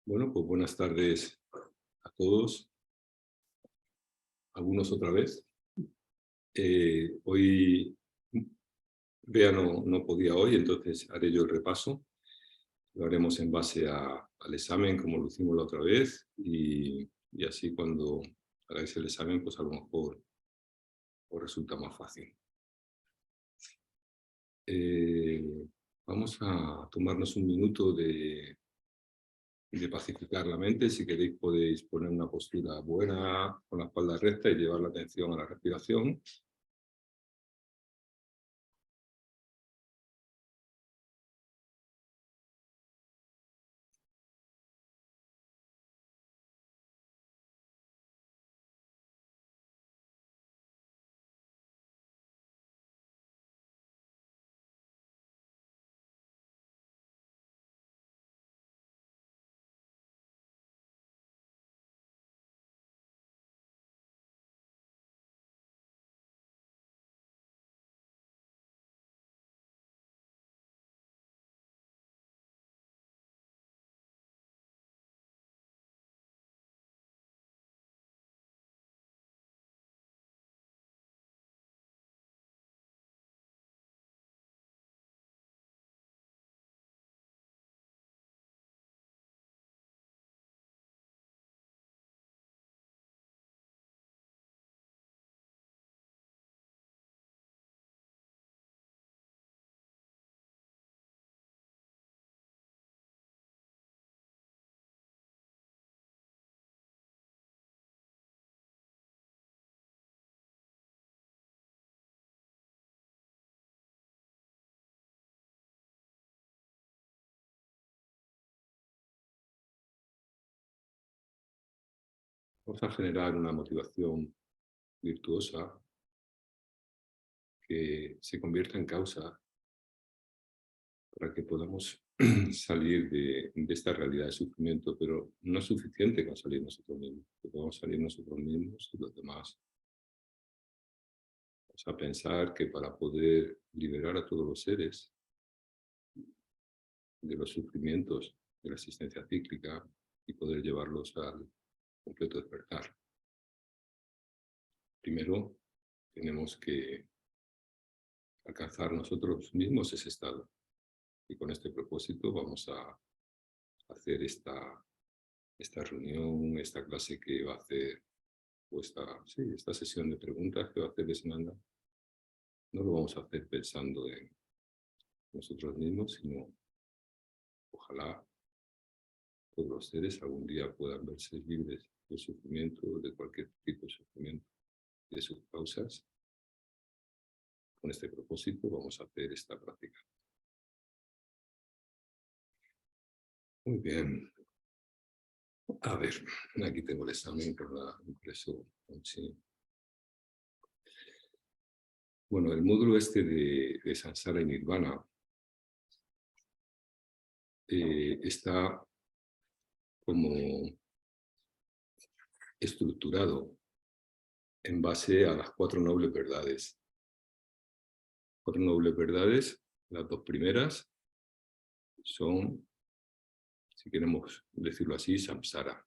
Bueno, pues buenas tardes a todos, algunos otra vez. Hoy Bea no podía hoy, entonces haré yo el repaso. Lo haremos en base al examen, como lo hicimos la otra vez, y así cuando hagáis el examen, pues a lo mejor os resulta más fácil. Vamos a tomarnos un minuto de pacificar la mente. Si queréis podéis poner una postura buena, con la espalda recta y llevar la atención a la respiración. Vamos a generar una motivación virtuosa que se convierta en causa para que podamos salir de esta realidad de sufrimiento, pero no es suficiente con salir nosotros mismos, que podamos salir nosotros mismos y los demás. Vamos a pensar que para poder liberar a todos los seres de los sufrimientos de la existencia cíclica y poder llevarlos al completo despertar, primero tenemos que alcanzar nosotros mismos ese estado. Y con este propósito vamos a hacer esta reunión, esta clase que va a hacer, o esta sesión de preguntas que va a hacer Desnanda. No lo vamos a hacer pensando en nosotros mismos, sino ojalá todos los seres algún día puedan verse libres del sufrimiento, de cualquier tipo de sufrimiento, de sus causas. Con este propósito vamos a hacer esta práctica. Muy bien. A ver, aquí tengo el examen por la impreso. Sí. Bueno, el módulo este de Samsara y Nirvana está como estructurado en base a las 4 nobles verdades. 4 nobles verdades, las 2 primeras son, si queremos decirlo así, Samsara,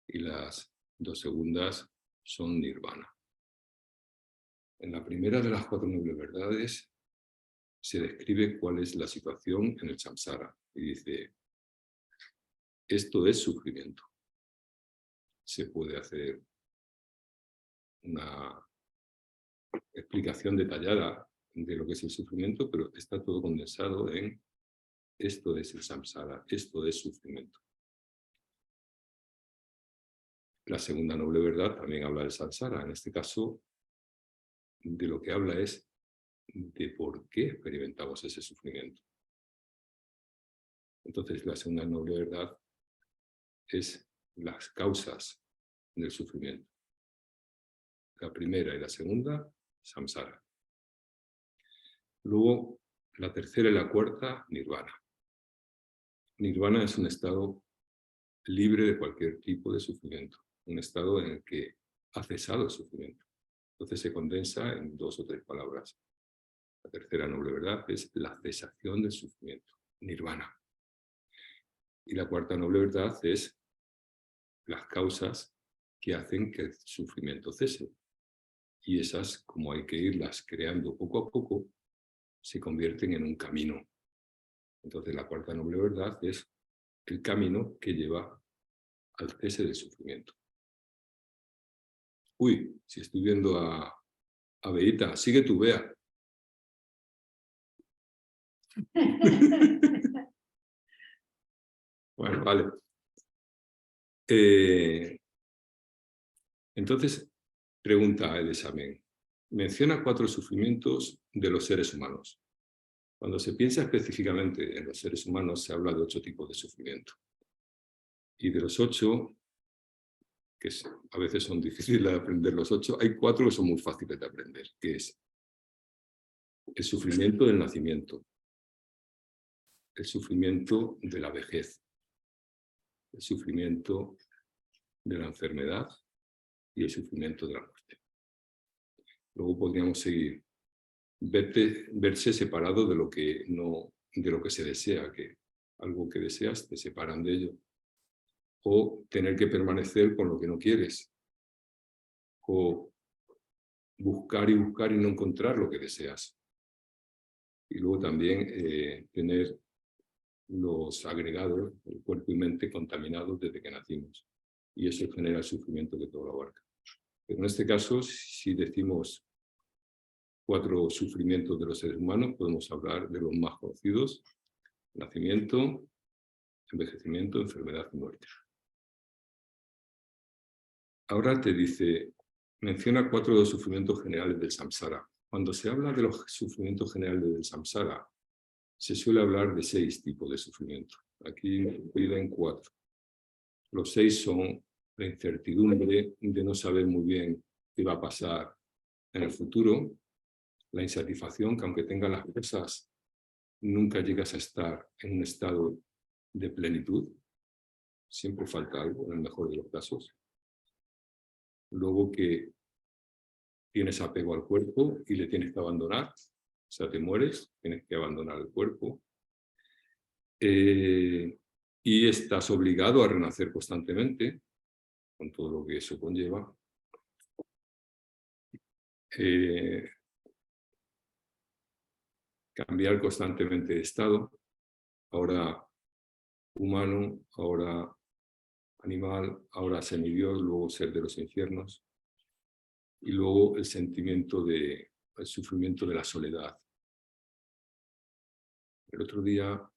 y las 2 segundas son Nirvana. En la primera de las 4 nobles verdades se describe cuál es la situación en el Samsara y dice: esto es sufrimiento. Se puede hacer una explicación detallada de lo que es el sufrimiento, pero está todo condensado en esto es el samsara, esto es sufrimiento. La segunda noble verdad también habla del samsara. En este caso, de lo que habla es de por qué experimentamos ese sufrimiento. Entonces, la segunda noble verdad es las causas del sufrimiento. La primera y la segunda, samsara. Luego, la tercera y la cuarta, nirvana. Nirvana es un estado libre de cualquier tipo de sufrimiento, un estado en el que ha cesado el sufrimiento. Entonces se condensa en 2 o 3 palabras. La tercera noble verdad es la cesación del sufrimiento, nirvana. Y la cuarta noble verdad es las causas que hacen que el sufrimiento cese. Y esas, como hay que irlas creando poco a poco, se convierten en un camino. Entonces la cuarta noble verdad es el camino que lleva al cese del sufrimiento. Uy, si estoy viendo a Beita, sigue tú, Bea. Bueno, vale. Entonces, pregunta el examen. Menciona 4 sufrimientos de los seres humanos. Cuando se piensa específicamente en los seres humanos, se habla de 8 tipos de sufrimiento. Y de los 8, que a veces son difíciles de aprender los 8, hay 4 que son muy fáciles de aprender, que es el sufrimiento del nacimiento, el sufrimiento de la vejez, el sufrimiento de la enfermedad y el sufrimiento de la muerte. Luego podríamos seguir, verse separado de lo que se desea, que algo que deseas te separan de ello. O tener que permanecer con lo que no quieres. O buscar y buscar y no encontrar lo que deseas. Y luego también tener los agregados, el cuerpo y mente, contaminados desde que nacimos. Y eso genera el sufrimiento que todo lo abarca. Pero en este caso, si decimos 4 sufrimientos de los seres humanos, podemos hablar de los más conocidos: nacimiento, envejecimiento, enfermedad y muerte. Ahora te dice, menciona 4 de los sufrimientos generales del samsara. Cuando se habla de los sufrimientos generales del samsara, se suele hablar de 6 tipos de sufrimiento. Aquí me he ido en 4. Los 6 son la incertidumbre de no saber muy bien qué va a pasar en el futuro, la insatisfacción, que aunque tengas las cosas, nunca llegas a estar en un estado de plenitud, siempre falta algo, en el mejor de los casos. Luego que tienes apego al cuerpo y le tienes que abandonar, o sea, te mueres, tienes que abandonar el cuerpo. Y estás obligado a renacer constantemente, con todo lo que eso conlleva. Cambiar constantemente de estado, ahora humano, ahora animal, ahora semidios, luego ser de los infiernos. Y luego el sufrimiento de la soledad. El otro día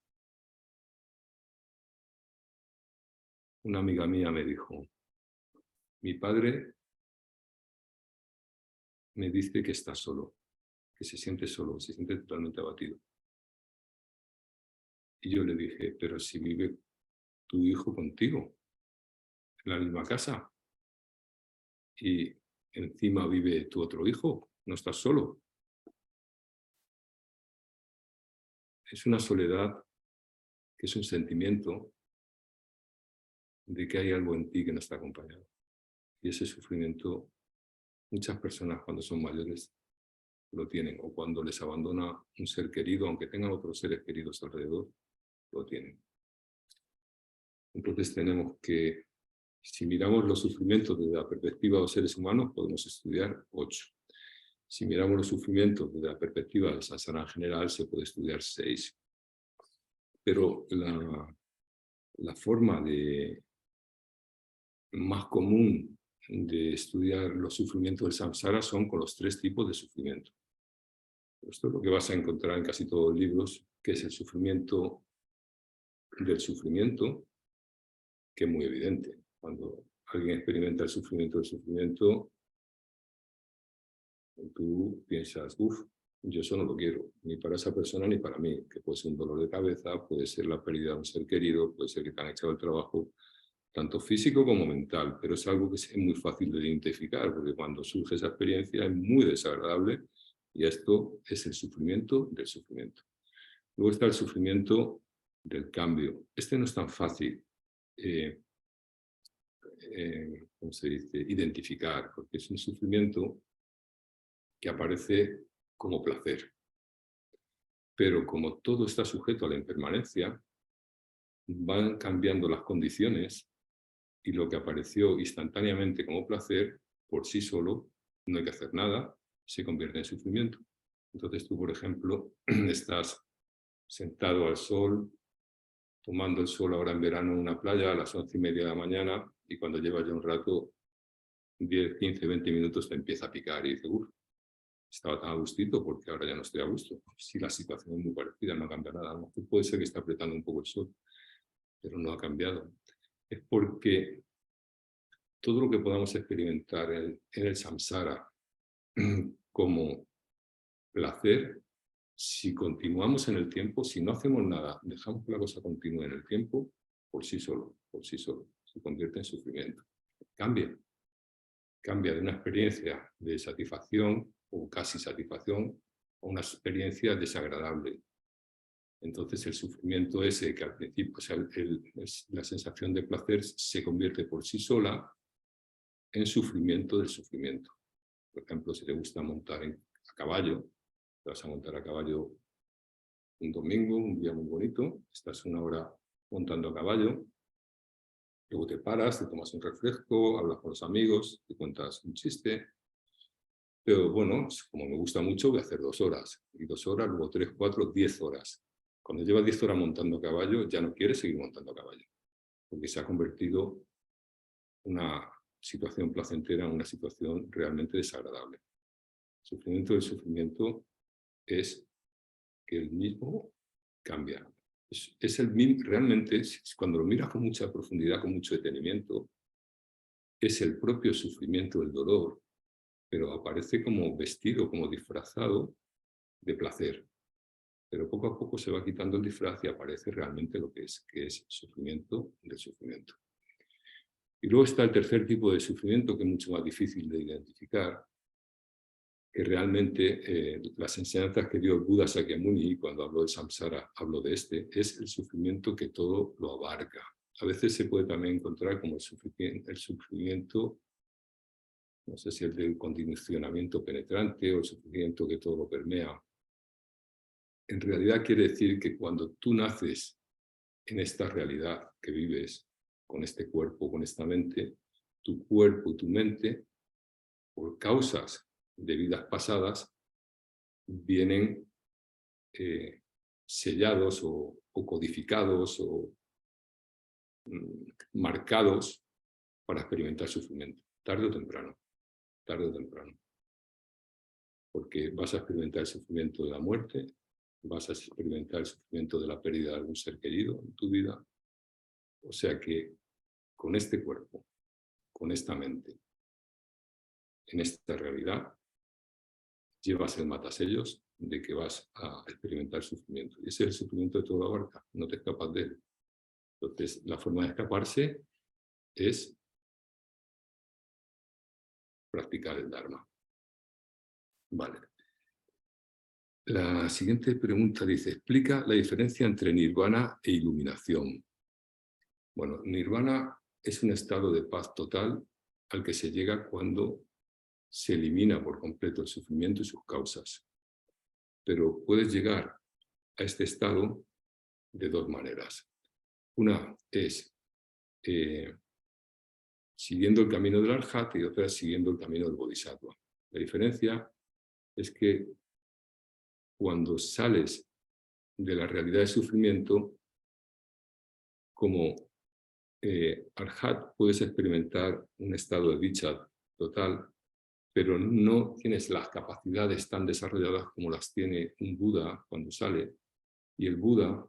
una amiga mía me dijo, mi padre me dice que está solo, que se siente solo, se siente totalmente abatido. Y yo le dije, pero si vive tu hijo contigo, en la misma casa, y encima vive tu otro hijo, no estás solo. Es una soledad que es un sentimiento de que hay algo en ti que no está acompañado. Y ese sufrimiento, muchas personas cuando son mayores lo tienen, o cuando les abandona un ser querido, aunque tengan otros seres queridos alrededor, lo tienen. Entonces tenemos que, si miramos los sufrimientos desde la perspectiva de los seres humanos, podemos estudiar 8. Si miramos los sufrimientos desde la perspectiva del samsara en general, se puede estudiar 6. Pero la forma más común de estudiar los sufrimientos del samsara son con los 3 tipos de sufrimiento. Esto es lo que vas a encontrar en casi todos los libros, que es el sufrimiento del sufrimiento, que es muy evidente. Cuando alguien experimenta el sufrimiento del sufrimiento, tú piensas, yo eso no lo quiero, ni para esa persona ni para mí, que puede ser un dolor de cabeza, puede ser la pérdida de un ser querido, puede ser que te han echado el trabajo, tanto físico como mental, pero es algo que es muy fácil de identificar, porque cuando surge esa experiencia es muy desagradable y esto es el sufrimiento del sufrimiento. Luego está el sufrimiento del cambio. Este no es tan fácil, ¿cómo se dice?, identificar, porque es un sufrimiento que aparece como placer. Pero como todo está sujeto a la impermanencia, van cambiando las condiciones y lo que apareció instantáneamente como placer, por sí solo, no hay que hacer nada, se convierte en sufrimiento. Entonces tú, por ejemplo, estás sentado al sol, tomando el sol ahora en verano en una playa a las 11:30 de la mañana, y cuando llevas ya un rato, 10, 15, 20 minutos, te empieza a picar y dices, uff, estaba tan a gustito porque ahora ya no estoy a gusto. Sí, la situación es muy parecida, no cambia nada. ¿No? Puede ser que está apretando un poco el sol, pero no ha cambiado. Es porque todo lo que podamos experimentar en el samsara como placer, si continuamos en el tiempo, si no hacemos nada, dejamos que la cosa continúe en el tiempo, por sí solo, se convierte en sufrimiento. Cambia de una experiencia de satisfacción o casi satisfacción a una experiencia desagradable. Entonces el sufrimiento ese que al principio, o sea, la sensación de placer se convierte por sí sola en sufrimiento del sufrimiento. Por ejemplo, si te gusta montar a caballo, te vas a montar a caballo un domingo, un día muy bonito, estás una hora montando a caballo, luego te paras, te tomas un refresco, hablas con los amigos, te cuentas un chiste, pero bueno, como me gusta mucho, voy a hacer 2 horas, y 2 horas, luego 3, 4, 10 horas. Cuando llevas 10 horas montando a caballo, ya no quieres seguir montando a caballo, porque se ha convertido una situación placentera en una situación realmente desagradable. El sufrimiento del sufrimiento es que el mismo cambia. Es el mismo, realmente, cuando lo miras con mucha profundidad, con mucho detenimiento, es el propio sufrimiento del dolor, pero aparece como vestido, como disfrazado de placer. Pero poco a poco se va quitando el disfraz y aparece realmente lo que es sufrimiento del sufrimiento. Y luego está el tercer tipo de sufrimiento, que es mucho más difícil de identificar, que realmente las enseñanzas que dio el Buda Sakyamuni, cuando habló del samsara, habló de es el sufrimiento que todo lo abarca. A veces se puede también encontrar como el sufrimiento, no sé si el del condicionamiento penetrante o el sufrimiento que todo lo permea. En realidad quiere decir que cuando tú naces en esta realidad que vives, con este cuerpo, con esta mente, tu cuerpo y tu mente, por causas de vidas pasadas, vienen sellados o codificados o marcados para experimentar sufrimiento, tarde o temprano, porque vas a experimentar el sufrimiento de la muerte, vas a experimentar el sufrimiento de la pérdida de algún ser querido en tu vida, o sea que con este cuerpo, con esta mente, en esta realidad, llevas el matasellos de que vas a experimentar sufrimiento. Y ese es el sufrimiento de toda abarca, no te escapas de él. Entonces, la forma de escaparse es practicar el Dharma. Vale. La siguiente pregunta dice, explica la diferencia entre nirvana e iluminación. Bueno, nirvana es un estado de paz total al que se llega cuando se elimina por completo el sufrimiento y sus causas. Pero puedes llegar a este estado de 2 maneras. Una es siguiendo el camino del Arhat y otra es siguiendo el camino del Bodhisattva. La diferencia es que cuando sales de la realidad de sufrimiento, como Arhat puedes experimentar un estado de dicha total, pero no tienes las capacidades tan desarrolladas como las tiene un Buda cuando sale. Y el Buda,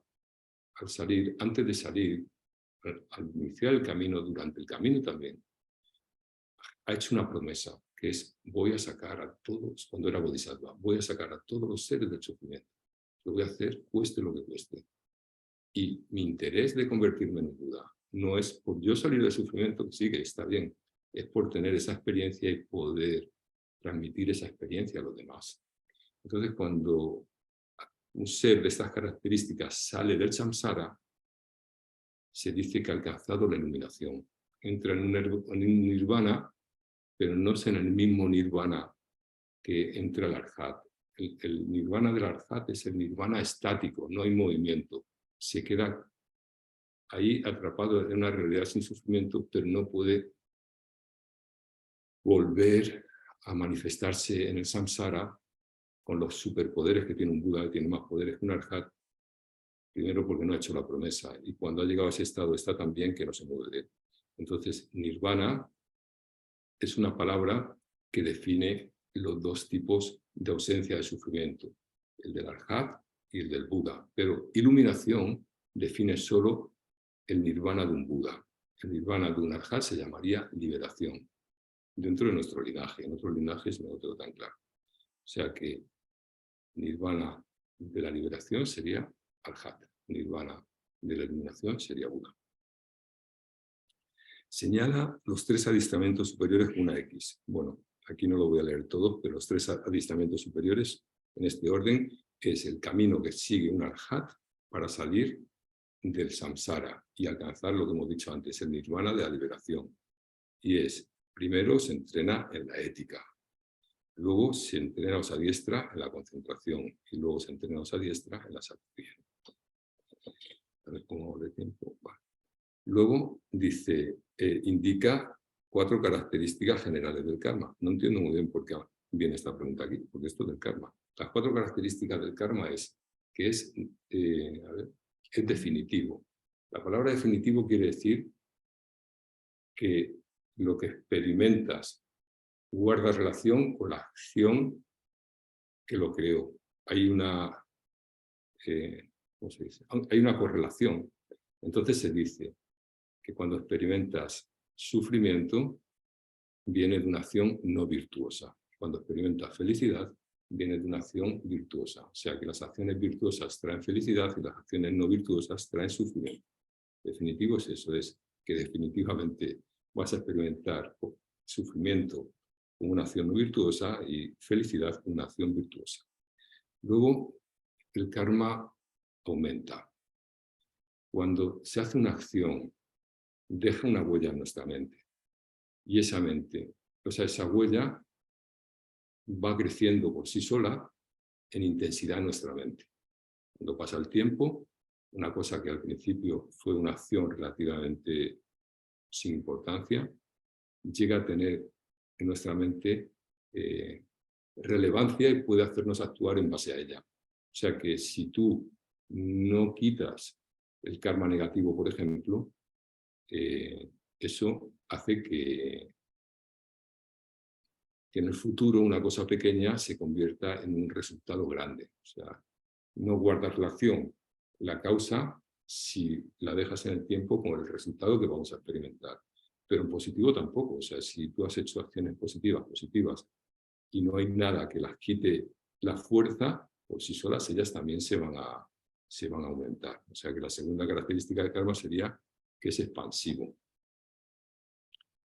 al salir, antes de salir, al iniciar el camino, durante el camino también, ha hecho una promesa, que es, voy a sacar a todos, cuando era Bodhisattva, voy a sacar a todos los seres del sufrimiento. Lo voy a hacer, cueste lo que cueste. Y mi interés de convertirme en Buda no es por yo salir del sufrimiento, que sí, que está bien, es por tener esa experiencia y poder transmitir esa experiencia a los demás. Entonces, cuando un ser de estas características sale del samsara, se dice que ha alcanzado la iluminación. Entra en un nirvana, pero no es en el mismo nirvana que entra el arhat. El nirvana del arhat es el nirvana estático, no hay movimiento. Se queda ahí atrapado en una realidad sin sufrimiento, pero no puede volver a manifestarse en el samsara con los superpoderes que tiene un Buda, que tiene más poderes que un arhat, primero porque no ha hecho la promesa, y cuando ha llegado a ese estado está tan bien que no se mueve de él. Entonces, nirvana es una palabra que define los dos tipos de ausencia de sufrimiento, el del arhat y el del Buda, pero iluminación define solo el nirvana de un Buda. El nirvana de un arhat se llamaría liberación, dentro de nuestro linaje. En otros linajes no lo tengo tan claro. O sea que nirvana de la liberación sería arhat, nirvana de la iluminación sería Buda. Señala los 3 adiestramientos superiores con una X. Bueno, aquí no lo voy a leer todo, pero los 3 adiestramientos superiores en este orden es el camino que sigue un arhat para salir del samsara y alcanzar lo que hemos dicho antes, el nirvana de la liberación. Y es, primero se entrena en la ética, luego se entrena o se adiestra en la concentración y luego se entrena o se adiestra en la sabiduría. A ver cómo de tiempo. Vale. Luego dice, indica 4 características generales del karma. No entiendo muy bien por qué viene esta pregunta aquí, porque esto es del karma. Las 4 características del karma es que es definitivo. La palabra definitivo quiere decir que lo que experimentas guarda relación con la acción que lo creó. Hay una, ¿cómo se dice? Hay una correlación. Entonces se dice que cuando experimentas sufrimiento, viene de una acción no virtuosa. Cuando experimentas felicidad, viene de una acción virtuosa. O sea que las acciones virtuosas traen felicidad y las acciones no virtuosas traen sufrimiento. Definitivo es eso, es que definitivamente vas a experimentar sufrimiento con una acción no virtuosa y felicidad con una acción virtuosa. Luego, el karma aumenta. Cuando se hace una acción, deja una huella en nuestra mente. Y esa mente, o sea, esa huella va creciendo por sí sola en intensidad en nuestra mente. Cuando pasa el tiempo, una cosa que al principio fue una acción relativamente sin importancia, llega a tener en nuestra mente relevancia y puede hacernos actuar en base a ella. O sea que si tú no quitas el karma negativo, por ejemplo, eso hace que en el futuro una cosa pequeña se convierta en un resultado grande. O sea, no guardas relación la causa si la dejas en el tiempo con el resultado que vamos a experimentar. Pero en positivo tampoco. O sea, si tú has hecho acciones positivas, y no hay nada que las quite la fuerza, por sí solas ellas también se van a aumentar. O sea que la segunda característica del karma sería que es expansivo.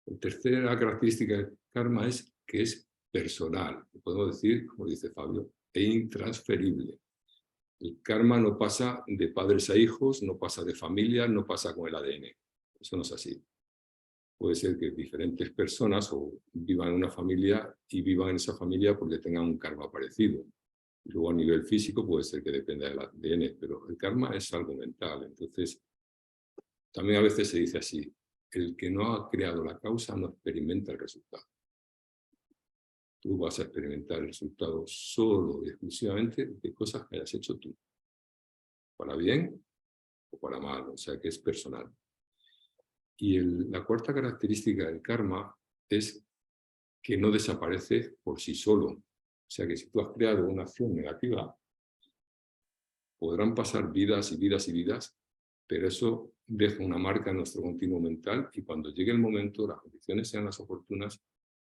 La tercera característica del karma es que es personal. Podemos decir, como dice Fabio, e intransferible. El karma no pasa de padres a hijos, no pasa de familia, no pasa con el ADN. Eso no es así. Puede ser que diferentes personas o vivan en una familia y vivan en esa familia porque tengan un karma parecido. Luego a nivel físico puede ser que dependa del ADN, pero el karma es algo mental. Entonces, también a veces se dice así, el que no ha creado la causa no experimenta el resultado. Tú vas a experimentar el resultado solo y exclusivamente de cosas que hayas hecho tú, para bien o para mal, o sea que es personal. Y la cuarta característica del karma es que no desaparece por sí solo. O sea que si tú has creado una acción negativa, podrán pasar vidas y vidas y vidas, pero eso deja una marca en nuestro continuo mental y cuando llegue el momento, las condiciones sean las oportunas,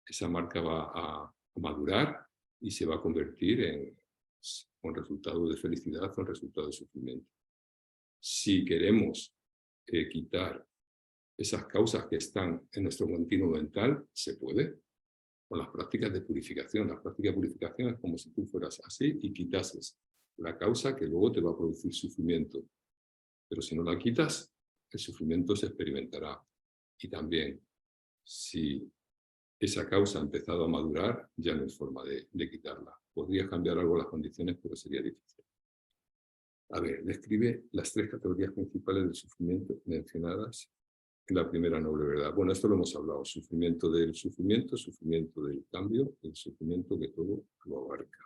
esa marca va a madurar y se va a convertir en un resultado de felicidad o un resultado de sufrimiento. Si queremos quitar esas causas que están en nuestro continuo mental, se puede, con las prácticas de purificación. La práctica de purificación es como si tú fueras así y quitases la causa que luego te va a producir sufrimiento. Pero si no la quitas, el sufrimiento se experimentará. Y también, si esa causa ha empezado a madurar, ya no hay forma de quitarla. Podrías cambiar algo las condiciones, pero sería difícil. A ver, describe las 3 categorías principales del sufrimiento mencionadas en la primera noble verdad. Bueno, esto lo hemos hablado. Sufrimiento del cambio, el sufrimiento que todo lo abarca.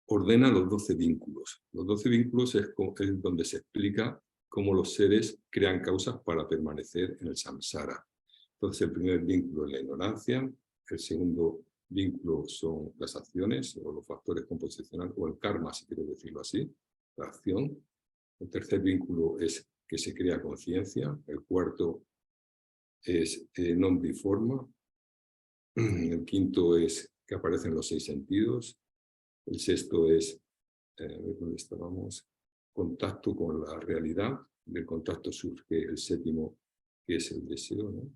Ordena los 12 vínculos. Los 12 vínculos es donde se explica cómo los seres crean causas para permanecer en el samsara. Entonces, el primer vínculo es la ignorancia, el segundo vínculo son las acciones o los factores composicionales, o el karma, si quieres decirlo así, la acción. El tercer vínculo es que se crea conciencia. El cuarto es non biforma. El quinto es que aparecen los 6 sentidos. El sexto es, ¿dónde estábamos? Contacto con la realidad. Del contacto surge el séptimo, que es el deseo, ¿no?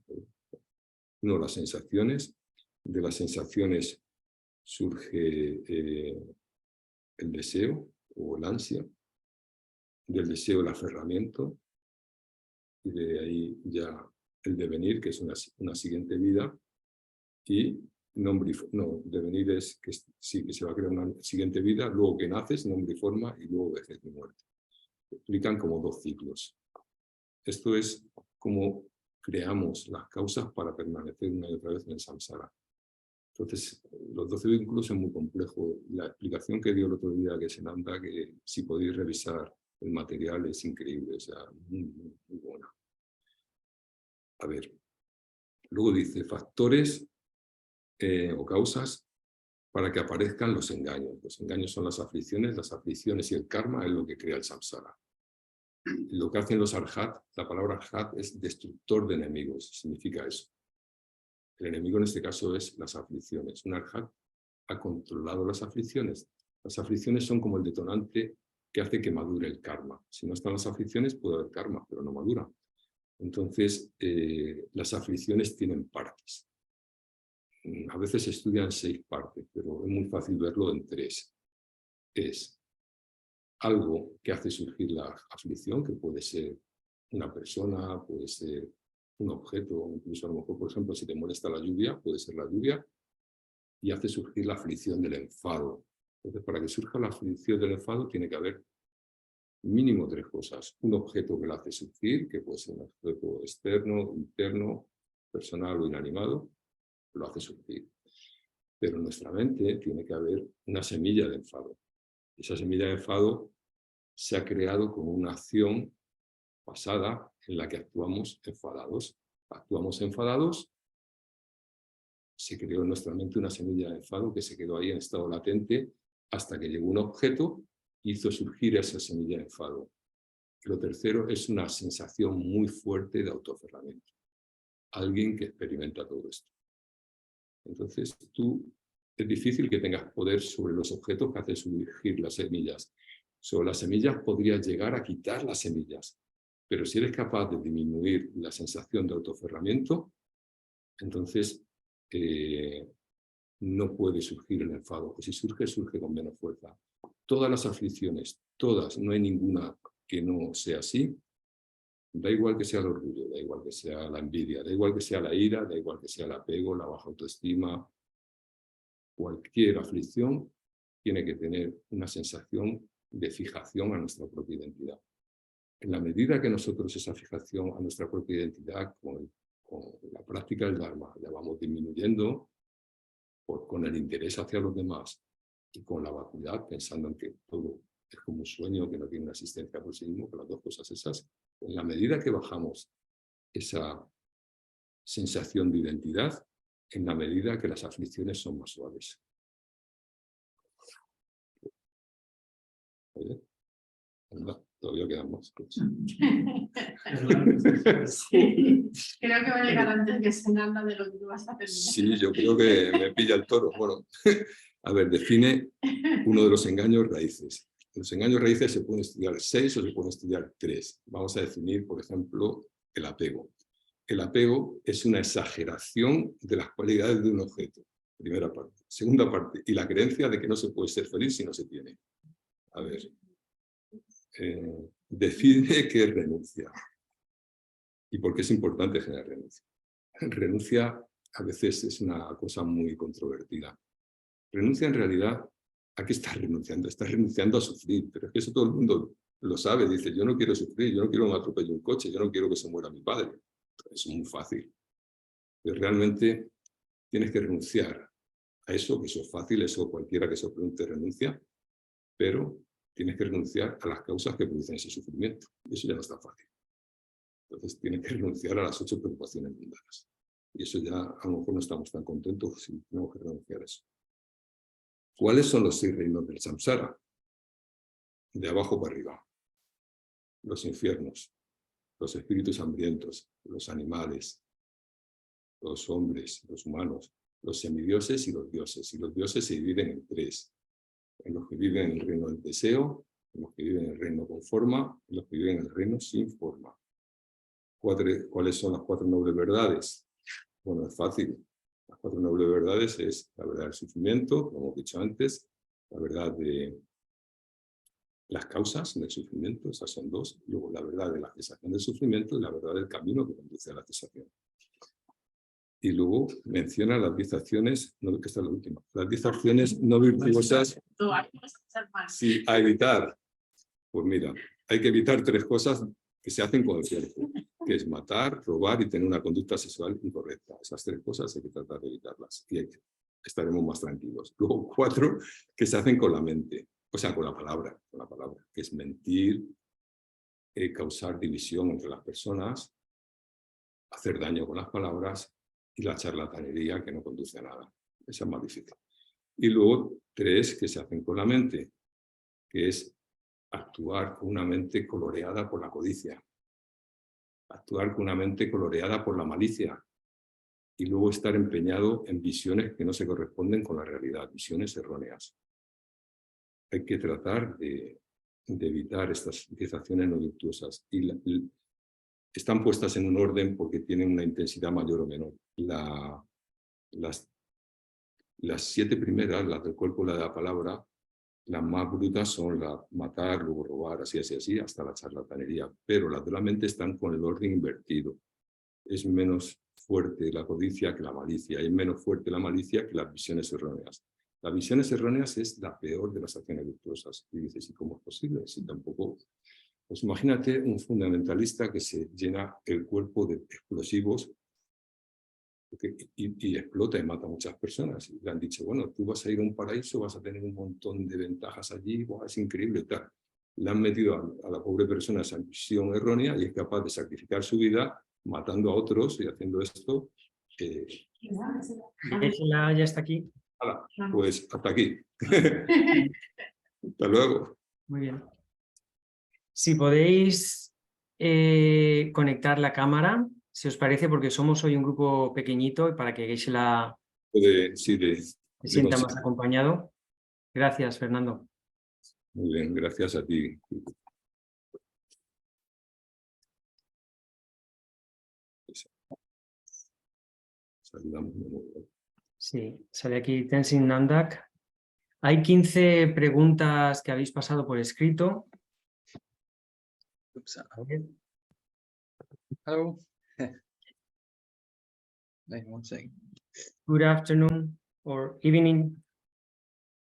No, las sensaciones. De las sensaciones surge el deseo o el ansia. Del deseo el aferramiento. Y de ahí ya el devenir, que es una siguiente vida. Y devenir es que sí, que se va a crear una siguiente vida, luego que naces, nombre y forma, y luego vejez y muerte. Explican como 2 ciclos. Esto es como creamos las causas para permanecer una y otra vez en el samsara. Entonces, los 12 vínculos son muy complejos. La explicación que dio el otro día, que es Ananda, que si podéis revisar el material, es increíble, o sea, muy buena. A ver, luego dice, factores o causas para que aparezcan los engaños. Los engaños son las aflicciones y el karma es lo que crea el samsara. Lo que hacen los arhat, la palabra arhat es destructor de enemigos, significa eso. El enemigo en este caso es las aflicciones. Un arhat ha controlado las aflicciones. Las aflicciones son como el detonante que hace que madure el karma. Si no están las aflicciones puede haber karma, pero no madura. Entonces, las aflicciones tienen partes. A veces se estudian 6 partes, pero es muy fácil verlo en 3. Es algo que hace surgir la aflicción, que puede ser una persona, puede ser un objeto, incluso a lo mejor, por ejemplo, si te molesta la lluvia, puede ser la lluvia, y hace surgir la aflicción del enfado. Entonces, para que surja la aflicción del enfado, tiene que haber mínimo 3 cosas. Un objeto que la hace surgir, que puede ser un objeto externo, interno, personal o inanimado, lo hace surgir. Pero en nuestra mente tiene que haber una semilla de enfado. Esa semilla de enfado se ha creado como una acción pasada en la que actuamos enfadados. Actuamos enfadados, se creó en nuestra mente una semilla de enfado que se quedó ahí en estado latente hasta que llegó un objeto y hizo surgir esa semilla de enfado. Lo tercero es una sensación muy fuerte de autoaferramiento. Alguien que experimenta todo esto. Entonces, es difícil que tengas poder sobre los objetos que hacen surgir las semillas. Sobre las semillas podrías llegar a quitar las semillas, pero si eres capaz de disminuir la sensación de autoaferramiento, entonces no puede surgir el enfado, o si surge, surge con menos fuerza. Todas las aflicciones, todas, no hay ninguna que no sea así. Da igual que sea el orgullo, da igual que sea la envidia, da igual que sea la ira, da igual que sea el apego, la baja autoestima. Cualquier aflicción tiene que tener una sensación de fijación a nuestra propia identidad. En la medida que nosotros esa fijación a nuestra propia identidad con la práctica del Dharma la vamos disminuyendo con el interés hacia los demás y con la vacuidad, pensando en que todo es como un sueño que no tiene una existencia por sí mismo, con las 2 cosas esas, en la medida que bajamos esa sensación de identidad, en la medida que las aflicciones son más suaves. ¿Oye? Anda, todavía quedan más. Sí, creo que va a llegar antes que Senanda de lo que tú vas a terminar. Sí, yo creo que me pilla el toro. Bueno, a ver, define uno de los engaños raíces. Los engaños raíces se pueden estudiar 6 o se pueden estudiar 3. Vamos a definir, por ejemplo, el apego. El apego es una exageración de las cualidades de un objeto. Primera parte. Segunda parte, y la creencia de que no se puede ser feliz si no se tiene. A ver, define qué es renuncia. ¿Y por qué es importante generar renuncia? Renuncia a veces es una cosa muy controvertida. Renuncia en realidad ¿A qué estás renunciando? Estás renunciando a sufrir, pero es que eso todo el mundo lo sabe. Dice, yo no quiero sufrir, yo no quiero que me atropelle un coche, yo no quiero que se muera mi padre. Es muy fácil. Pero realmente tienes que renunciar a eso, que eso es fácil, eso cualquiera que se pregunte renuncia, pero tienes que renunciar a las causas que producen ese sufrimiento. Y eso ya no está fácil. Entonces tienes que renunciar a las 8 preocupaciones mundanas. Y eso ya a lo mejor no estamos tan contentos si tenemos que renunciar a eso. ¿Cuáles son los 6 reinos del samsara? De abajo para arriba. Los infiernos, los espíritus hambrientos, los animales, los hombres, los humanos, los semidioses y los dioses. Y los dioses se dividen en 3. En los que viven en el reino del deseo, en los que viven en el reino con forma, en los que viven en el reino sin forma. ¿Cuáles son las 4 nobles verdades? Bueno, es fácil. Las 4 nobles verdades es la verdad del sufrimiento, como hemos dicho antes, la verdad de las causas del sufrimiento, esas son 2, luego la verdad de la cesación del sufrimiento y la verdad del camino que conduce a la cesación. Y luego menciona las 10 acciones, no, que esta es la última, las 10 acciones no virtuosas sí, a evitar. Pues mira, hay que evitar 3 cosas que se hacen con el cuerpo, que es matar, robar y tener una conducta sexual incorrecta. Esas 3 cosas hay que tratar de evitarlas y estaremos más tranquilos. Luego 4 que se hacen con la mente, o sea, con la palabra, que es mentir, causar división entre las personas, hacer daño con las palabras y la charlatanería que no conduce a nada. Esa es más difícil. Y luego 3 que se hacen con la mente, que es actuar con una mente coloreada por la codicia, actuar con una mente coloreada por la malicia y luego estar empeñado en visiones que no se corresponden con la realidad, visiones erróneas. Hay que tratar de evitar estas 10 acciones no virtuosas y están puestas en un orden porque tienen una intensidad mayor o menor. Las 7 primeras, las del cuerpo y la de la palabra, las más brutas son la matar, luego robar, así, hasta la charlatanería. Pero las de la mente están con el orden invertido. Es menos fuerte la codicia que la malicia. Es menos fuerte la malicia que las visiones erróneas. Las visiones erróneas es la peor de las acciones virtuosas. Y dices, ¿y cómo es posible? Si tampoco... Pues imagínate un fundamentalista que se llena el cuerpo de explosivos y explota y mata a muchas personas. Y le han dicho, bueno, tú vas a ir a un paraíso, vas a tener un montón de ventajas allí, wow, es increíble y tal. Le han metido a la pobre persona esa visión errónea y es capaz de sacrificar su vida matando a otros y haciendo esto. Ya está aquí. Pues hasta aquí. Hasta luego. Muy bien. Si podéis conectar la cámara, si os parece, porque somos hoy un grupo pequeñito y para que Geshe-la se sienta más acompañado. Gracias, Fernando. Muy bien, gracias a ti. Sí, sale aquí Tenzin Nandak. Hay 15 preguntas que habéis pasado por escrito. Hello. One second. Good afternoon or evening,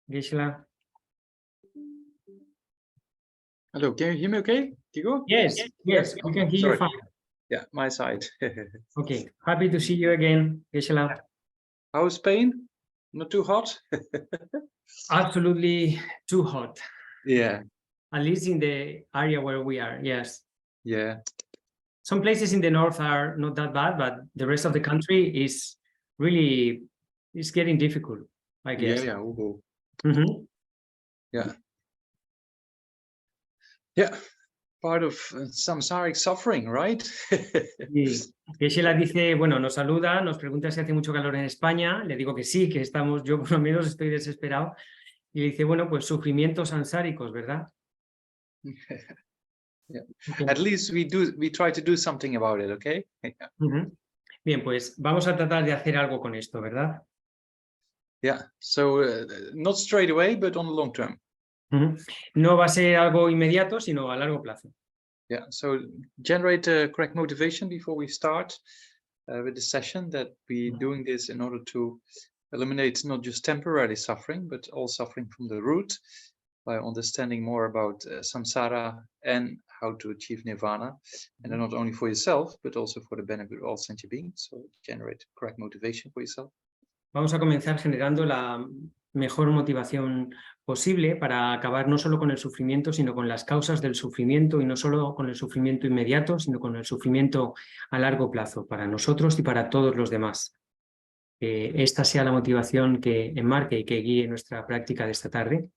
Geshe-la. Hello, can you hear me okay, Tigo? Yes, we can hear you fine. Yeah, my side. Okay, happy to see you again, Geshe-la. How's Spain? Not too hot? Absolutely too hot. Yeah. At least in the area where we are, yes. Yeah. Some places in the north are not that bad, but the rest of the country is really, it's getting difficult, I guess. Yeah. Mm-hmm. Yeah. Yeah. Part of samsaric suffering, right? Sí. Geshe-la dice, bueno, nos saluda, nos pregunta si hace mucho calor en España. Le digo que sí, que estamos, yo por lo menos estoy desesperado. Y le dice, bueno, pues sufrimientos ansáricos, ¿verdad? Yeah. Okay. At least we try to do something about it, okay? Yeah. Uh-huh. Bien, pues vamos a tratar de hacer algo con esto, ¿verdad? Yeah. So not straight away, but on the long term. Uh-huh. No va a ser algo inmediato, sino a largo plazo. Yeah. So generate the correct motivation before we start with the session, that we're doing this in order to eliminate not just temporary suffering, but all suffering from the root by understanding more about samsara and how to achieve nirvana, and then not only for yourself, but also for the benefit of all sentient beings. So generate correct motivation for yourself. Vamos a comenzar generando la mejor motivación posible para acabar no solo con el sufrimiento, sino con las causas del sufrimiento, y no solo con el sufrimiento inmediato, sino con el sufrimiento a largo plazo, para nosotros y para todos los demás. Que esta sea la motivación que enmarque y que guíe nuestra práctica de esta tarde.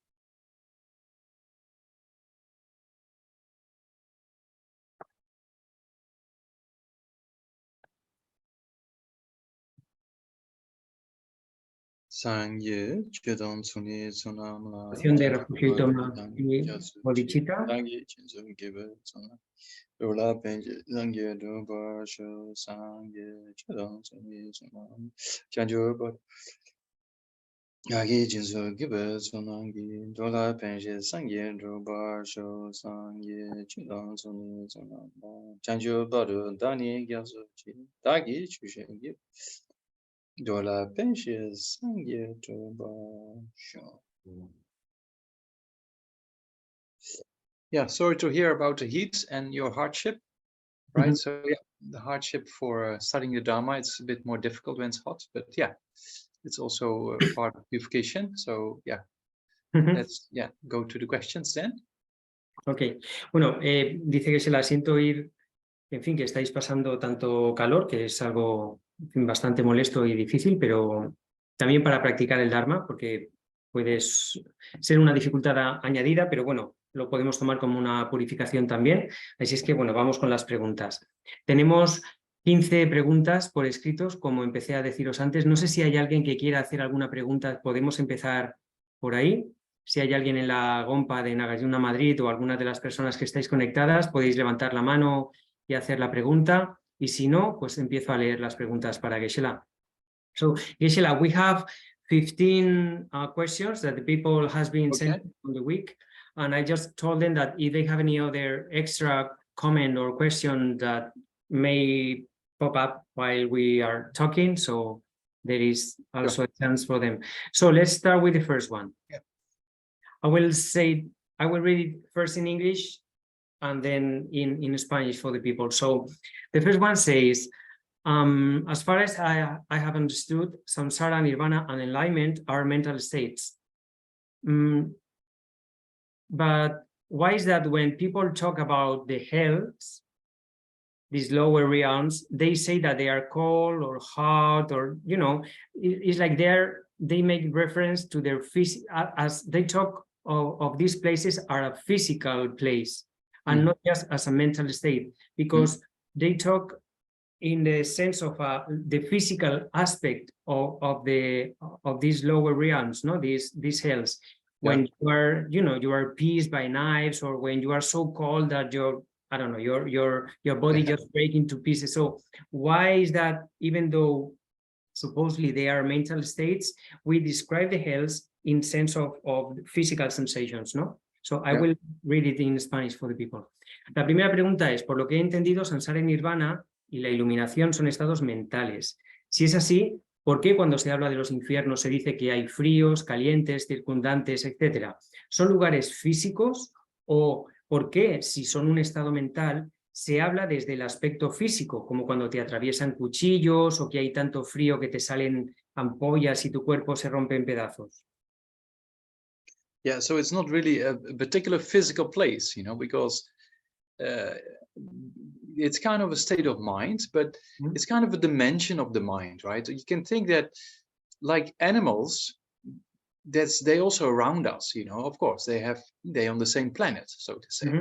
Sangye chedon suni sunamla Oración de refugio y toma y bodhicitta. Sangye chinzo gebe suna Dola penje sangye doba sho sangye chedon suni sunam chanjo ba Yagi chinzo gebe sunangi dola penje sangye doba sho sangye chedon suni sunam chanjo ba do dani gyaso chi dagi chushen gebe Dola penche sangye toba sho. Yeah, sorry to hear about the heat and your hardship, right? So yeah, the hardship for studying the Dharma, it's a bit more difficult when it's hot, but yeah, it's also part of purification. So yeah, let's go to the questions then. Ok, bueno, dice que se la siento oír, en fin, que estáis pasando tanto calor, que es algo en fin, bastante molesto y difícil, pero también para practicar el Dharma, porque puede ser una dificultad añadida, pero bueno, lo podemos tomar como una purificación también. Así es que, bueno, vamos con las preguntas. Tenemos 15 preguntas por escritos, como empecé a deciros antes. No sé si hay alguien que quiera hacer alguna pregunta, podemos empezar por ahí. Si hay alguien en la Gompa de Nagarjuna Madrid o alguna de las personas que estáis conectadas, podéis levantar la mano y hacer la pregunta. Y si no, pues empiezo a leer las preguntas para Geshe-la. So, Geshe-la, we have 15 questions that the people has been sent on the week. And I just told them that if they have any other extra comment or question that may pop up while we are talking, so there is also a chance for them. So let's start with the first one. I will read it first in English and then in Spanish for the people. So the first one says, as far as I have understood, samsara, nirvana, and enlightenment are mental states. But why is that when people talk about the hells, these lower realms, they say that they are cold or hot, or, you know, it's like they make reference to their as they talk of these places are a physical place and not just as a mental state, because they talk in the sense of the physical aspect of these lower realms, no, these hells. When you are pierced by knives, or when you are so cold that your body just breaks into pieces. So why is that, even though supposedly they are mental states, we describe the hells in sense of physical sensations, no? So I will read it in Spanish for the people. La primera pregunta es, por lo que he entendido, samsara y nirvana y la iluminación son estados mentales. Si es así, ¿por qué cuando se habla de los infiernos se dice que hay fríos, calientes, circundantes, etcétera? ¿Son lugares físicos? ¿O por qué, si son un estado mental, se habla desde el aspecto físico, como cuando te atraviesan cuchillos o que hay tanto frío que te salen ampollas y tu cuerpo se rompe en pedazos? Yeah, so it's not really a particular physical place, you know, because it's kind of a state of mind, but it's kind of a dimension of the mind, right? You can think that, like animals, they also around us, you know, of course, they on the same planet, so to say.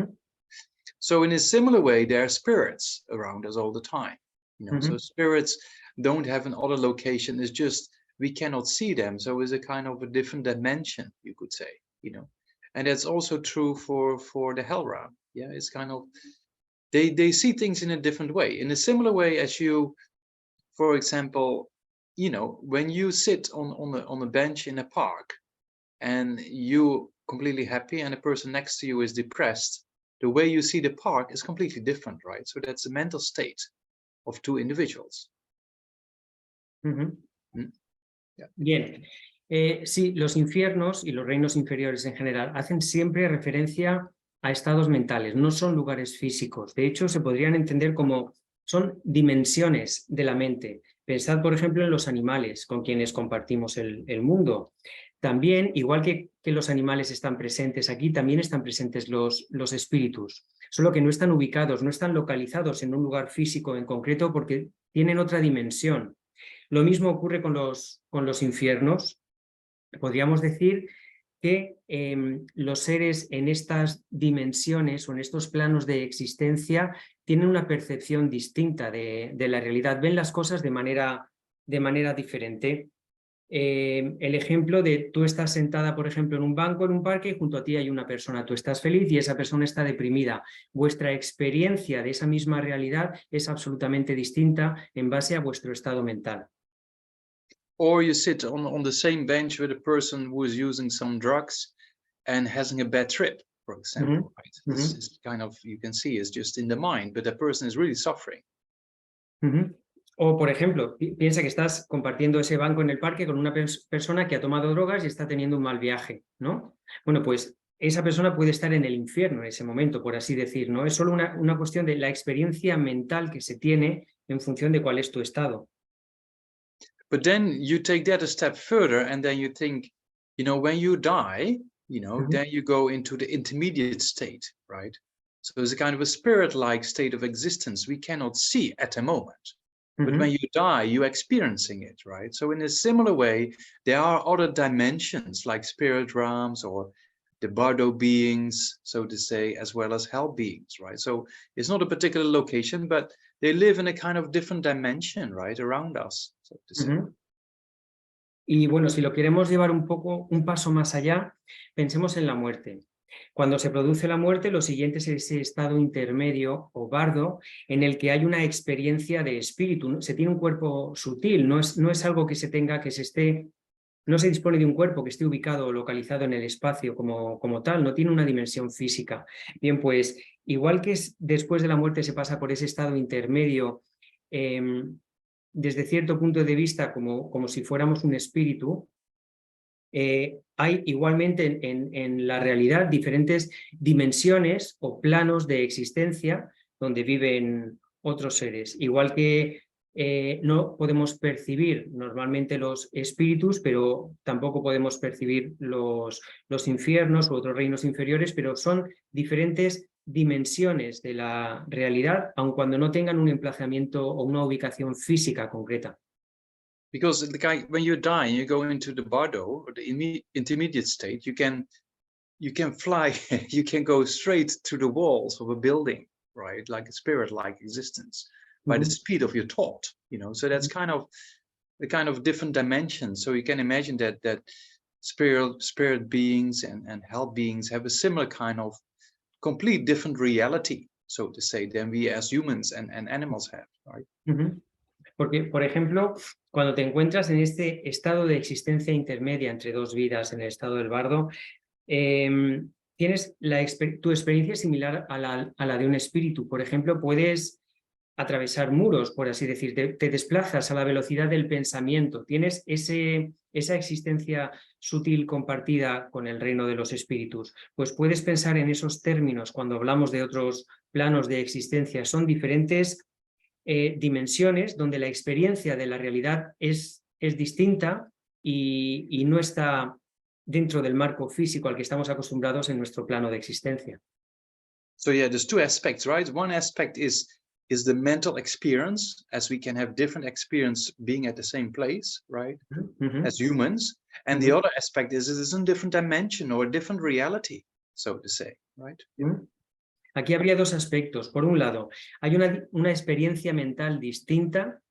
So in a similar way, there are spirits around us all the time, you know. So spirits don't have an other location. It's just we cannot see them, so it's a kind of a different dimension, you could say, you know. And that's also true for the hell realm. Yeah, it's kind of they see things in a different way, in a similar way as you, for example, you know, when you sit on a bench in a park and you completely happy and the person next to you is depressed, the way you see the park is completely different, right? So that's a mental state of two individuals. Bien. Sí, los infiernos y los reinos inferiores en general hacen siempre referencia a estados mentales, no son lugares físicos. De hecho, se podrían entender como son dimensiones de la mente. Pensad, por ejemplo, en los animales con quienes compartimos el mundo. También, igual que los animales están presentes aquí, también están presentes los espíritus, solo que no están ubicados, no están localizados en un lugar físico en concreto porque tienen otra dimensión. Lo mismo ocurre con los infiernos. Podríamos decir que los seres en estas dimensiones o en estos planos de existencia tienen una percepción distinta de la realidad, ven las cosas de manera diferente. El ejemplo de tú estás sentada, por ejemplo, en un banco, en un parque, y junto a ti hay una persona, tú estás feliz y esa persona está deprimida. Vuestra experiencia de esa misma realidad es absolutamente distinta en base a vuestro estado mental. Or you sit on the same bench with a person who is using some drugs and having a bad trip, for example, right? This is kind of, you can see, is just in the mind, but the person is really suffering. O, por ejemplo, piensa que estás compartiendo ese banco en el parque con una persona que ha tomado drogas y está teniendo un mal viaje, ¿no? Bueno, pues esa persona puede estar en el infierno en ese momento, por así decir, ¿no? Es solo una cuestión de la experiencia mental que se tiene en función de cuál es tu estado. But then you take that a step further and then you think, you know, when you die, you know, then you go into the intermediate state, right? So it's a kind of a spirit-like state of existence we cannot see at the moment. But when you die, you're experiencing it, right? So in a similar way, there are other dimensions like spirit realms or the bardo beings, so to say, as well as hell beings, right? So it's not a particular location, but they live in a kind of different dimension, right, around us, so to say. Y bueno, si lo queremos llevar un paso más allá, pensemos en la muerte. Cuando se produce la muerte, lo siguiente es ese estado intermedio o bardo en el que hay una experiencia de espíritu, ¿no? Se tiene un cuerpo sutil, no es algo que se tenga, no se dispone de un cuerpo que esté ubicado o localizado en el espacio como tal, no tiene una dimensión física. Bien, pues igual que después de la muerte se pasa por ese estado intermedio, desde cierto punto de vista como si fuéramos un espíritu, hay igualmente en la realidad diferentes dimensiones o planos de existencia donde viven otros seres. Igual que no podemos percibir normalmente los espíritus, pero tampoco podemos percibir los infiernos u otros reinos inferiores, pero son diferentes dimensiones de la realidad, aun cuando no tengan un emplazamiento o una ubicación física concreta. Because when you die and you go into the bardo or the intermediate state, you can fly, you can go straight to the walls of a building, right? Like a spirit-like existence by the speed of your thought, you know. So that's kind of the kind of different dimensions. So you can imagine that spirit beings and hell beings have a similar kind of complete different reality, so to say, than we as humans and animals have, right? Porque, por ejemplo, cuando te encuentras en este estado de existencia intermedia entre dos vidas, en el estado del bardo, tienes tu experiencia similar a la de un espíritu. Por ejemplo, puedes atravesar muros, por así decir, te desplazas a la velocidad del pensamiento, tienes esa existencia sutil compartida con el reino de los espíritus. Pues puedes pensar en esos términos cuando hablamos de otros planos de existencia. Son diferentes dimensiones donde la experiencia de la realidad es distinta y no está dentro del marco físico al que estamos acostumbrados en nuestro plano de existencia. So yeah, there's two aspects, right? One aspect is the mental experience, as we can have different experience being at the same place, right? As humans. And the other aspect is it is in a different dimension or a different reality, so to say, right? Aquí habría dos aspectos. Por un lado, hay una experiencia mental distinta,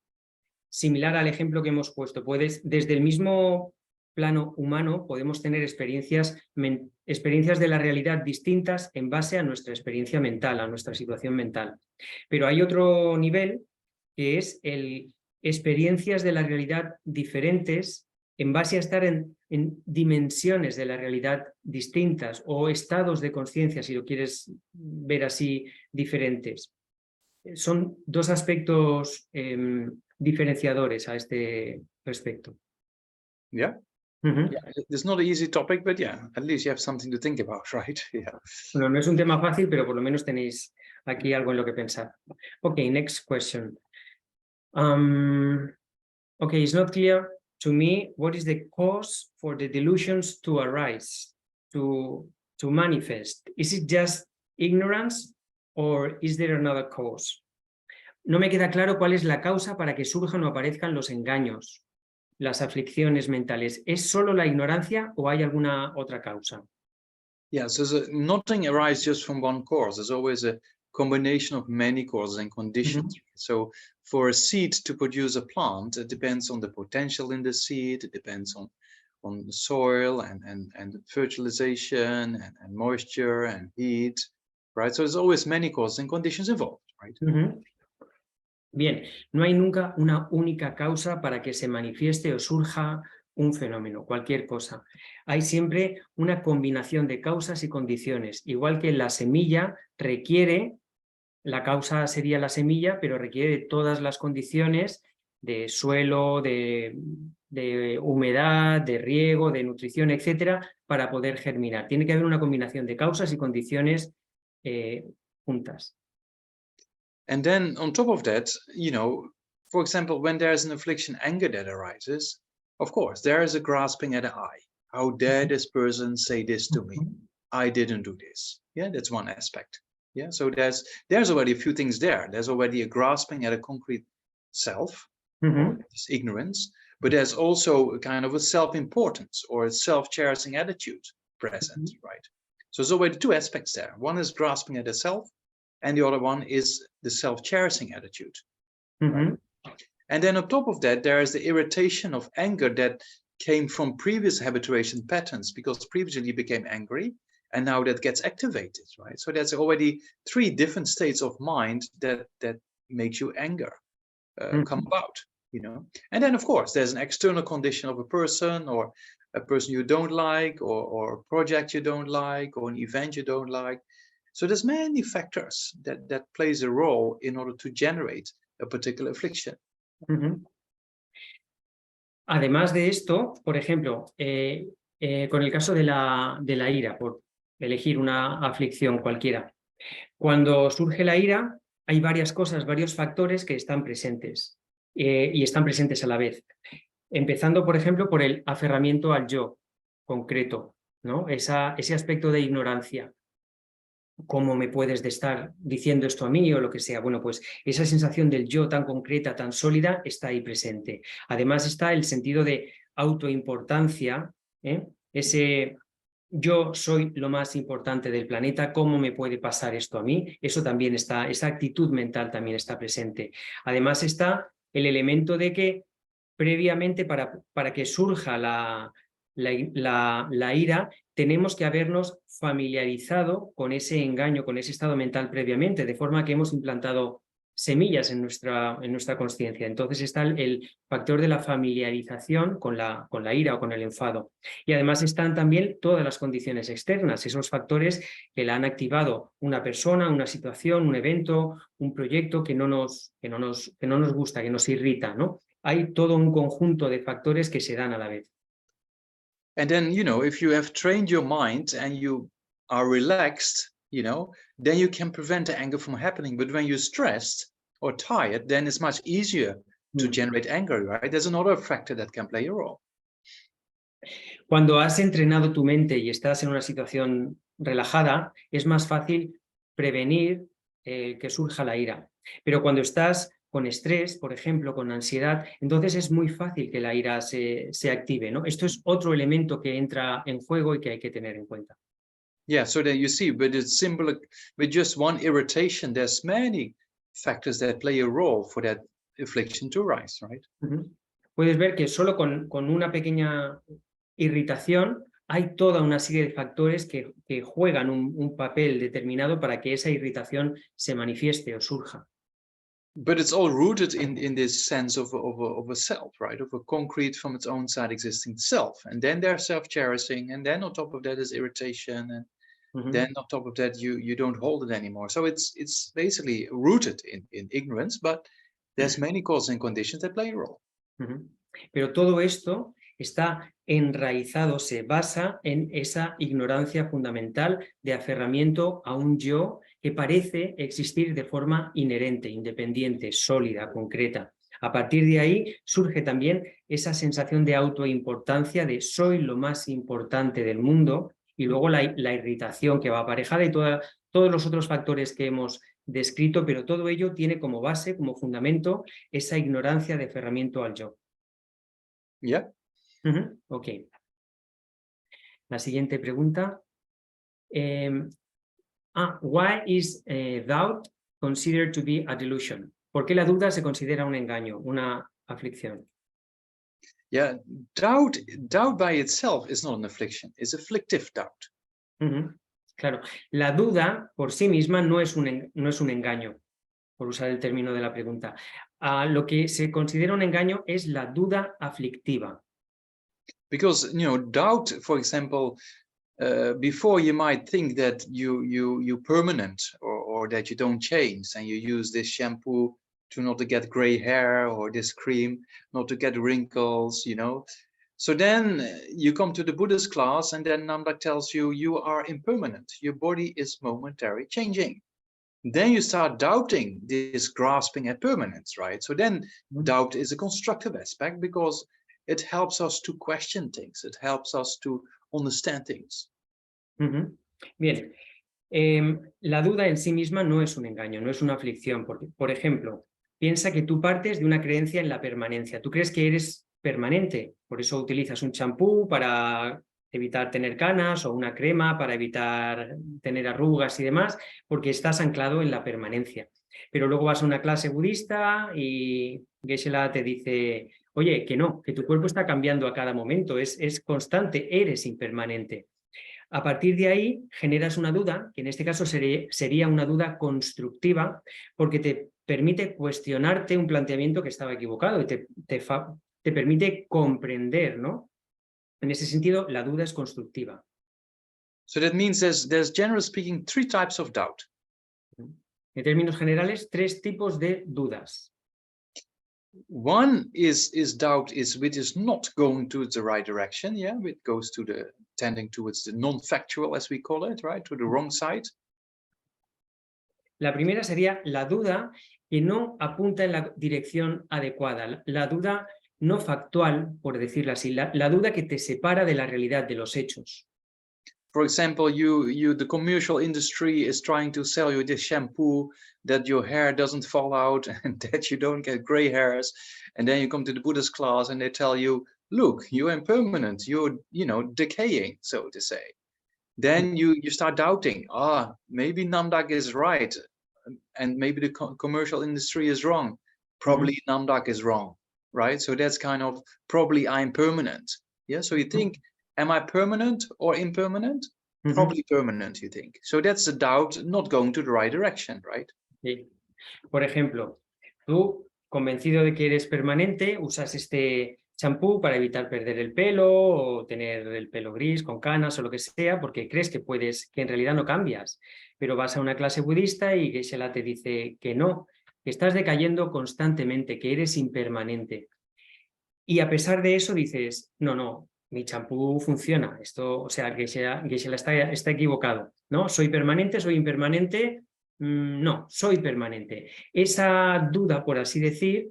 similar al ejemplo que hemos puesto. Desde el mismo plano humano podemos tener experiencias de la realidad distintas en base a nuestra experiencia mental, a nuestra situación mental. Pero hay otro nivel que es experiencias de la realidad diferentes en base a estar en dimensiones de la realidad distintas o estados de conciencia, si lo quieres ver así, diferentes. Son dos aspectos diferenciadores a este respecto. Yeah. Ujú. Yeah, it's not an easy topic, but yeah, at least you have something to think about, right? Yeah. Bueno, no es un tema fácil, pero por lo menos tenéis aquí algo en lo que pensar. Okay, next question. Okay, it's not clear to me what is the cause for the delusions to arise, to manifest. Is it just ignorance or is there another cause? No me queda claro cuál es la causa para que surjan o aparezcan los engaños, las aflicciones mentales. ¿Es solo la ignorancia o hay alguna otra causa? Yeah, so nothing arises just from one cause. There's always a combination of many causes and conditions. So for a seed to produce a plant, it depends on the potential in the seed, it depends on the soil and fertilization and moisture and heat, right? So there's always many causes and conditions involved, right? Bien, no hay nunca una única causa para que se manifieste o surja un fenómeno, cualquier cosa. Hay siempre una combinación de causas y condiciones, igual que la semilla requiere, la causa sería la semilla, pero requiere de todas las condiciones de suelo, de humedad, de riego, de nutrición, etcétera, para poder germinar. Tiene que haber una combinación de causas y condiciones juntas. And then on top of that, you know, for example, when there's an affliction, anger that arises, of course, there is a grasping at the eye. How dare this person say this to me? I didn't do this. Yeah, that's one aspect. Yeah, so there's already a few things there. There's already a grasping at a concrete self, or this ignorance, but there's also a kind of a self-importance or a self-cherishing attitude present, right? So there's already two aspects there. One is grasping at a self, and the other one is the self-cherishing attitude. Right? And then on top of that, there is the irritation of anger that came from previous habituation patterns, because previously you became angry, and now that gets activated, right? So there's already three different states of mind that makes you anger come about, you know. And then, of course, there's an external condition of a person, or a person you don't like, or a project you don't like, or an event you don't like. So there's many factors that plays a role in order to generate a particular affliction. Además de esto, por ejemplo, con el caso de la ira, por elegir una aflicción cualquiera, cuando surge la ira hay varias cosas, varios factores que están presentes y están presentes a la vez. Empezando, por ejemplo, por el aferramiento al yo concreto, ¿no? Ese aspecto de ignorancia. ¿Cómo me puedes estar diciendo esto a mí o lo que sea? Bueno, pues esa sensación del yo tan concreta, tan sólida, está ahí presente. Además está el sentido de autoimportancia, ese yo soy lo más importante del planeta, ¿cómo me puede pasar esto a mí? Eso también está, esa actitud mental también está presente. Además está el elemento de que previamente para que surja la ira, tenemos que habernos familiarizado con ese engaño, con ese estado mental previamente, de forma que hemos implantado semillas en nuestra consciencia. Entonces está el factor de la familiarización con la ira o con el enfado. Y además están también todas las condiciones externas, esos factores que la han activado una persona, una situación, un evento, un proyecto que no nos gusta, que nos irrita, ¿no? Hay todo un conjunto de factores que se dan a la vez. And then, you know, if you have trained your mind and you are relaxed, you know, then you can prevent the anger from happening. But when you're stressed or tired, then it's much easier to generate anger, right? There's another factor that can play a role. Cuando has entrenado tu mente y estás en una situación relajada, es más fácil prevenir que surja la ira. Pero cuando estás con estrés, por ejemplo, con ansiedad, entonces es muy fácil que la ira se active, ¿no? Esto es otro elemento que entra en juego y que hay que tener en cuenta. Yeah, so that you see, with just one irritation, there's many factors that play a role for that affliction to arise, right? Puedes ver que solo con una pequeña irritación hay toda una serie de factores que juegan un papel determinado para que esa irritación se manifieste o surja. But it's all rooted in this sense of a self, right? Of a concrete from its own side existing self. And then there's self-cherishing, and then on top of that is irritation, and then on top of that you don't hold it anymore. So it's basically rooted in ignorance, but there's many causes and conditions that play a role. Pero todo esto está enraizado, se basa en esa ignorancia fundamental de aferramiento a un yo que parece existir de forma inherente, independiente, sólida, concreta. A partir de ahí surge también esa sensación de autoimportancia, de soy lo más importante del mundo, y luego la irritación que va aparejada y todos los otros factores que hemos descrito, pero todo ello tiene como base, como fundamento, esa ignorancia de aferramiento al yo. Yeah. Ok. La siguiente pregunta. Why is doubt considered to be a delusion? ¿Por qué la duda se considera un engaño, una aflicción? Yeah, doubt by itself is not an affliction, it's afflictive doubt. Claro, la duda por sí misma no es un engaño, por usar el término de la pregunta. Lo que se considera un engaño es la duda aflictiva. Because, doubt, for example, before you might think that you permanent or that you don't change and you use this shampoo to not to get gray hair or this cream not to get wrinkles, so then you come to the Buddhist class and then Namdak tells you you are impermanent, your body is momentary changing. Then you start doubting this grasping at permanence, right? So then doubt is a constructive aspect because it helps us to question things, it helps us to understand things. Bien, la duda en sí misma no es un engaño, no es una aflicción, porque, por ejemplo, piensa que tú partes de una creencia en la permanencia, tú crees que eres permanente, por eso utilizas un champú para evitar tener canas o una crema para evitar tener arrugas y demás, porque estás anclado en la permanencia. Pero luego vas a una clase budista y Geshe-la te dice, oye, que no, que tu cuerpo está cambiando a cada momento, es constante, eres impermanente. A partir de ahí generas una duda, que en este caso sería una duda constructiva, porque te permite cuestionarte un planteamiento que estaba equivocado y te permite comprender, ¿no? En ese sentido, la duda es constructiva. So that means there's generally speaking 3 types of doubt. En términos generales, 3 tipos de dudas. One is doubt which is not going to the right direction, yeah, it goes to tending towards the non-factual, as we call it, right, to the wrong side. La primera sería la duda que no apunta en la dirección adecuada, la duda no factual, por decirlo así, la duda que te separa de la realidad, de los hechos. For example, the commercial industry is trying to sell you this shampoo that your hair doesn't fall out and that you don't get gray hairs. And then you come to the Buddhist class and they tell you, look, you're impermanent, you're, decaying, so to say. Then you start doubting, maybe Namdak is right. And maybe the commercial industry is wrong. Probably Namdak is wrong, right? So that's kind of, probably I'm permanent. Yeah, so you think, am I permanent or impermanent? Probably permanent, you think. So that's a doubt not going to the right direction, right? Sí. Por ejemplo, tú, convencido de que eres permanente, usas este champú para evitar perder el pelo o tener el pelo gris con canas o lo que sea, porque crees que en realidad no cambias. Pero vas a una clase budista y Geshe-la te dice que no, que estás decayendo constantemente, que eres impermanente. Y a pesar de eso dices, no, mi champú funciona, esto, o sea, Geshe-la está equivocado, ¿no? ¿Soy permanente, soy impermanente? No, soy permanente. Esa duda, por así decir,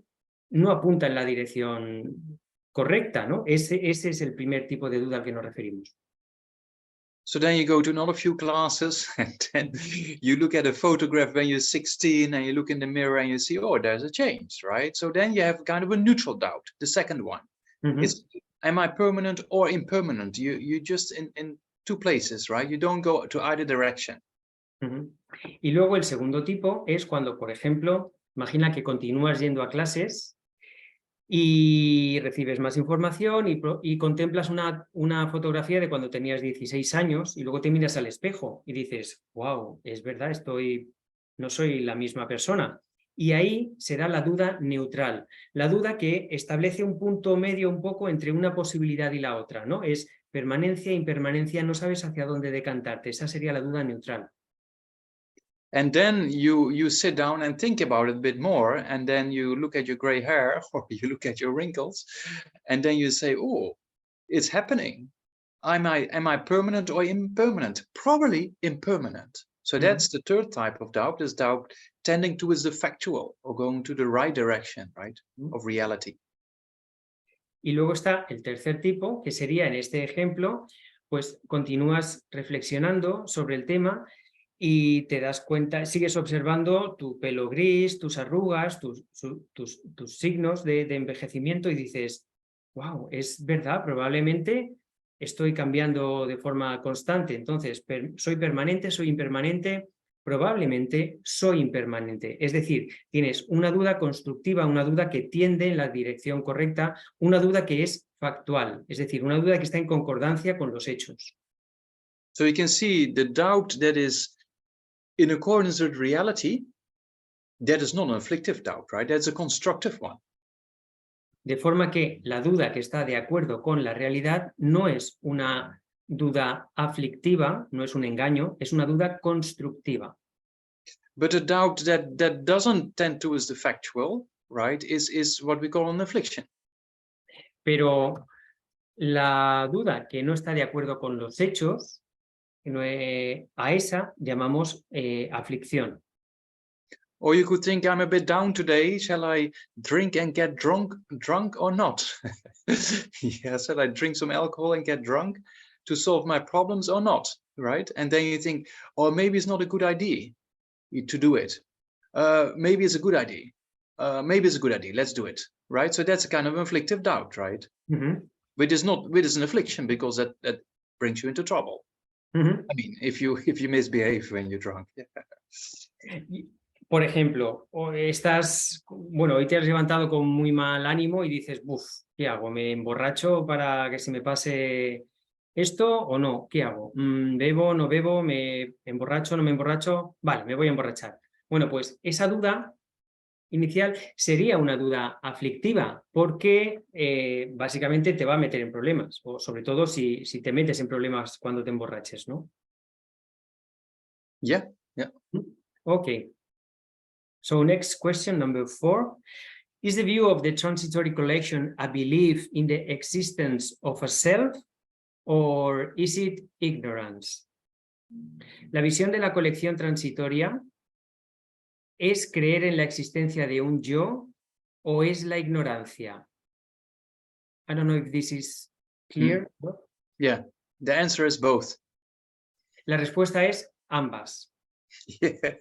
no apunta en la dirección correcta, ¿no? Ese es el primer tipo de duda al que nos referimos. So then you go to another few classes and then you look at a photograph when you're 16 and you look in the mirror and you see, oh, there's a change, right? So then you have kind of a neutral doubt, the second one. It's, am I permanent or impermanent? You just in 2 places, right? You don't go to either direction. Y luego el segundo tipo es cuando, por ejemplo, imagina que continúas yendo a clases y recibes más información y contemplas una fotografía de cuando tenías 16 años y luego te miras al espejo y dices, wow, es verdad, no soy la misma persona. Y ahí se da la duda neutral, la duda que establece un punto medio un poco entre una posibilidad y la otra, ¿no? Es permanencia, impermanencia, no sabes hacia dónde decantarte, esa sería la duda neutral. And then you sit down and think about it a bit more, and then you look at your gray hair or you look at your wrinkles, and then you say, oh, it's happening. Am I permanent or impermanent? Probably impermanent. So that's the third type of doubt, is doubt tending towards the factual or going to the right direction, right, of reality. Y luego está el tercer tipo, que sería en este ejemplo, pues continúas reflexionando sobre el tema y te das cuenta, sigues observando tu pelo gris, tus arrugas, tus signos de envejecimiento y dices, wow, es verdad, probablemente estoy cambiando de forma constante, entonces soy permanente, soy impermanente, probablemente soy impermanente. Es decir, tienes una duda constructiva, una duda que tiende en la dirección correcta, una duda que es factual, es decir, una duda que está en concordancia con los hechos. So you can see the doubt that is in accordance with reality, that is not an afflictive doubt, right? That's a constructive one. De forma que la duda que está de acuerdo con la realidad no es una duda aflictiva, no es un engaño, es una duda constructiva. But a doubt that doesn't tend towards the factual, right, is what we call an affliction. Pero la duda que no está de acuerdo con los hechos, a esa llamamos aflicción. Or you could think, I'm a bit down today. Shall I drink and get drunk or not? Yeah, shall I drink some alcohol and get drunk to solve my problems or not? Right? And then you think, oh, maybe it's not a good idea to do it. Maybe it's a good idea. Maybe it's a good idea. Let's do it. Right? So that's a kind of afflictive doubt, right? Which is an affliction, because that brings you into trouble. I mean, if you misbehave when you're drunk. Por ejemplo, hoy te has levantado con muy mal ánimo y dices, buf, ¿qué hago? ¿Me emborracho para que se me pase esto o no? ¿Qué hago? ¿Bebo, no bebo? ¿Me emborracho, no me emborracho? Vale, me voy a emborrachar. Bueno, pues esa duda inicial sería una duda aflictiva, porque básicamente te va a meter en problemas, o sobre todo si te metes en problemas cuando te emborraches, ¿no? Yeah. Okay. So next question, number 4. Is the view of the transitory collection a belief in the existence of a self, or is it ignorance? La visión de la colección transitoria ¿es creer en la existencia de un yo o es la ignorancia? I don't know if this is clear. Yeah, the answer is both. La respuesta es ambas. Yeah,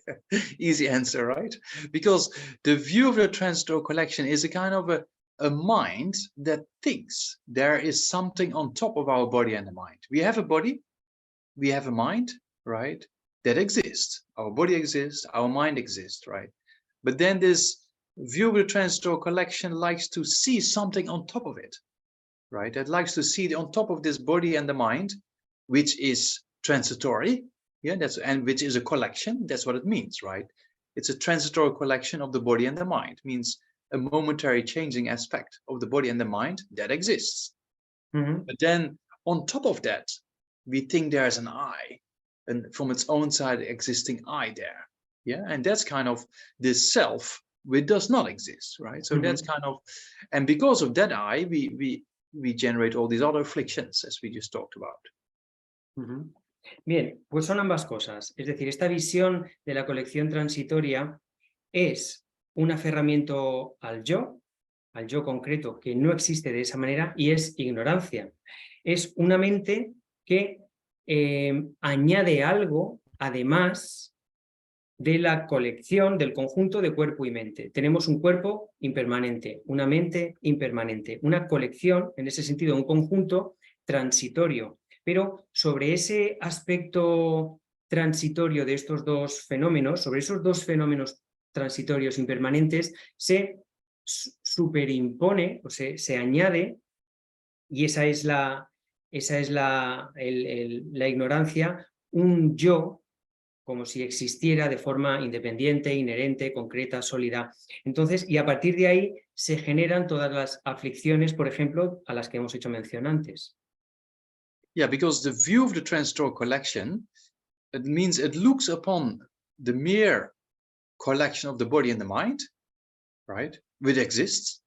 easy answer, right? Because the view of the transitory collection is a kind of a mind that thinks there is something on top of our body and the mind. We have a body, we have a mind, right? That exists. Our body exists, our mind exists, right? But then this view of the transitory collection likes to see something on top of it, right? It likes to see on top of this body and the mind, which is transitory. Yeah, and which is a collection. That's what it means, right? It's a transitory collection of the body and the mind. It means a momentary changing aspect of the body and the mind that exists. But then on top of that, we think there's an I, and from its own side existing I there. Yeah, and that's kind of this self which does not exist, right? So that's kind of, and because of that I, we generate all these other afflictions, as we just talked about. Bien, pues son ambas cosas. Es decir, esta visión de la colección transitoria es un aferramiento al yo concreto que no existe de esa manera, y es ignorancia. Es una mente que añade algo además de la colección, del conjunto de cuerpo y mente. Tenemos un cuerpo impermanente, una mente impermanente, una colección, en ese sentido, un conjunto transitorio. Pero sobre ese aspecto transitorio de estos dos fenómenos, sobre esos dos fenómenos transitorios impermanentes, se superimpone o se añade, y esa es la ignorancia, un yo, como si existiera de forma independiente, inherente, concreta, sólida. Entonces, y a partir de ahí se generan todas las aflicciones, por ejemplo, a las que hemos hecho mención antes. Yeah, because the view of the transitory collection, it means it looks upon the mere collection of the body and the mind, right, which exists,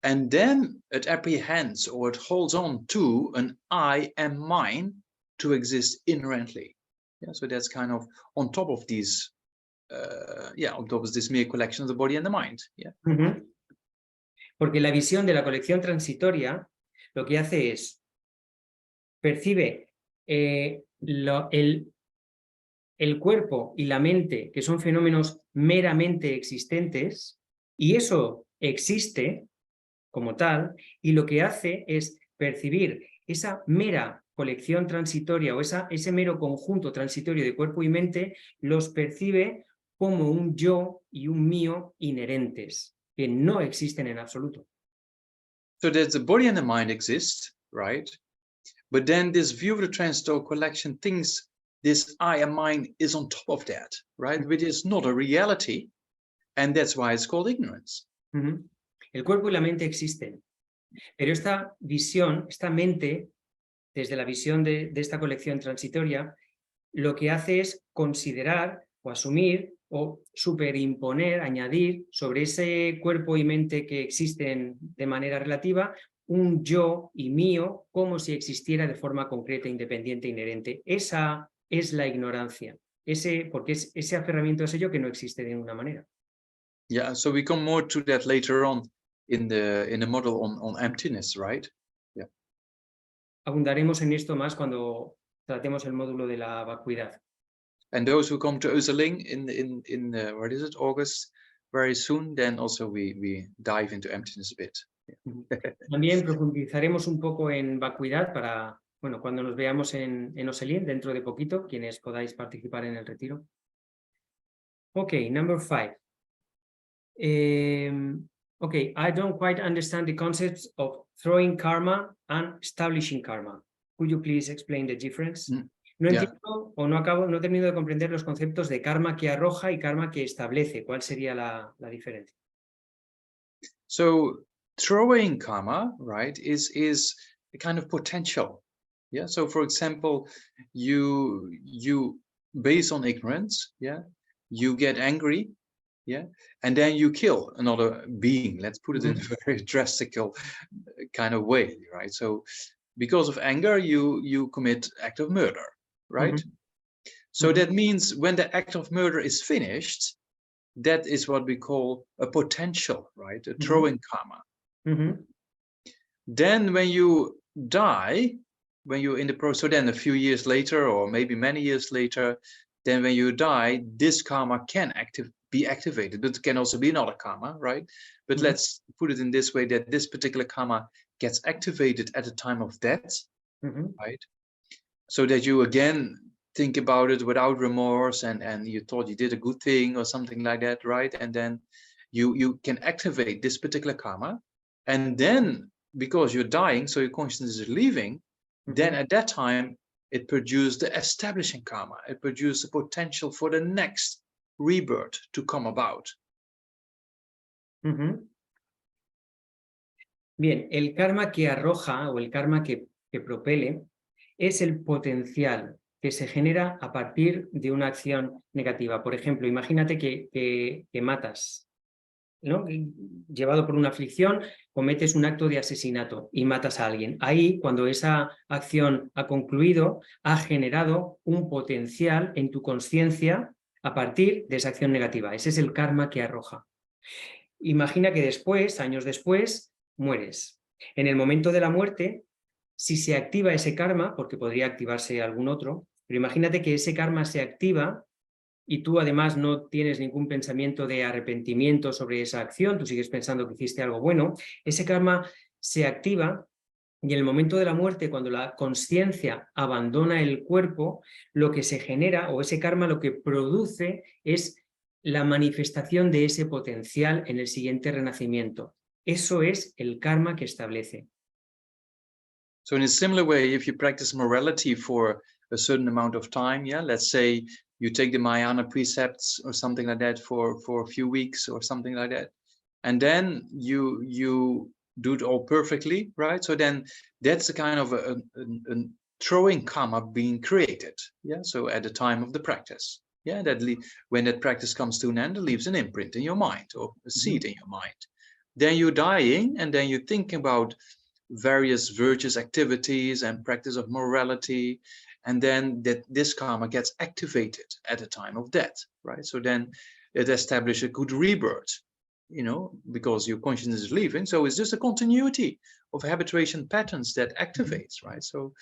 and then it apprehends or it holds on to an I and mine to exist inherently. Yeah, so that's kind of on top of these, on top of this mere collection of the body and the mind. Yeah. Porque la visión de la colección transitoria lo que hace es percibe el cuerpo y la mente, que son fenómenos meramente existentes, y eso existe como tal, y lo que hace es percibir esa mera colección transitoria o ese mero conjunto transitorio de cuerpo y mente, los percibe como un yo y un mío inherentes, que no existen en absoluto. So that the body and the mind exist, right? But then this view of the transitory collection thinks this I and mine is on top of that, right? Which is not a reality, and that's why it's called ignorance. El cuerpo y la mente existen, pero esta visión, esta mente, desde la visión de esta colección transitoria, lo que hace es considerar o asumir o superimponer, añadir sobre ese cuerpo y mente que existen de manera relativa, un yo y mío como si existiera de forma concreta, independiente, inherente. Esa es la ignorancia, porque es ese aferramiento a ese yo que no existe de ninguna manera. Yeah, so we come more to that later on in the model on emptiness, right? Yeah. Abundaremos en esto más cuando tratemos el módulo de la vacuidad. And those who come to Öserling in what is it, August, very soon, then also we dive into emptiness a bit. Yeah. También profundizaremos un poco en vacuidad para, bueno, cuando nos veamos en Öserling dentro de poquito, quienes podáis participar en el retiro. Ok, number 5. Okay, I don't quite understand the concepts of throwing karma and establishing karma. Could you please explain the difference? No entiendo o no termino de comprender los conceptos de karma que arroja y karma que establece. ¿Cuál sería la diferencia? So throwing karma, right, is a kind of potential. Yeah. So for example, you based on ignorance, yeah, you get angry, yeah, and then you kill another being. Let's put it in a very drastic kind of way, right? So because of anger, you commit act of murder, right? So that means when the act of murder is finished, that is what we call a potential, right? A throwing karma. Then when you die, when you're in the process, so then a few years later, or maybe many years later, then when you die, this karma can be activated, but it can also be another karma, right? But let's put it in this way, that this particular karma gets activated at the time of death, right? So that you again think about it without remorse, and you thought you did a good thing or something like that, right? And then you can activate this particular karma, and then because you're dying, so your consciousness is leaving, then at that time it produced the establishing karma. It produced the potential for the next rebirth to come about. Bien, el karma que arroja o el karma que propele es el potencial que se genera a partir de una acción negativa. Por ejemplo, imagínate que matas, ¿no? Llevado por una aflicción, cometes un acto de asesinato y matas a alguien. Ahí, cuando esa acción ha concluido, ha generado un potencial en tu conciencia a partir de esa acción negativa. Ese es el karma que arroja. Imagina que después, años después, mueres. En el momento de la muerte, si se activa ese karma, porque podría activarse algún otro, pero imagínate que ese karma se activa y tú además no tienes ningún pensamiento de arrepentimiento sobre esa acción, tú sigues pensando que hiciste algo bueno, ese karma se activa y en el momento de la muerte, cuando la consciencia abandona el cuerpo, lo que se genera, o ese karma lo que produce, es la manifestación de ese potencial en el siguiente renacimiento. Eso es el karma que establece. So in a similar way, if you practice morality for a certain amount of time, yeah, let's say you take the Mahayana precepts or something like that for a few weeks or something like that, and then you do it all perfectly, right? So then that's a kind of a throwing karma being created, yeah. So at the time of the practice, yeah, when that practice comes to an end, it leaves an imprint in your mind or a seed in your mind. then you're dying, and then you think about various virtuous activities and practice of morality, and then this karma gets activated at the time of death, right? So then it establishes a good rebirth, you know, because your consciousness is leaving. So it's just a continuity of habituation patterns that activates, right? So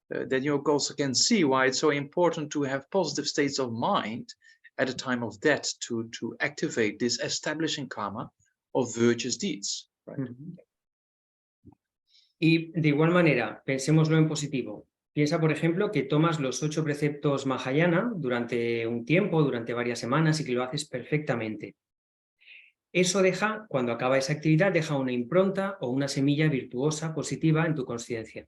then you also can see why it's so important to have positive states of mind at the time of death to activate this establishing karma of virtuous deeds, right? Y de igual manera, pensémoslo en positivo. Piensa, por ejemplo, que tomas los 8 preceptos Mahayana durante un tiempo, durante varias semanas, y que lo haces perfectamente. Eso deja, cuando acaba esa actividad, deja una impronta o una semilla virtuosa, positiva en tu conciencia,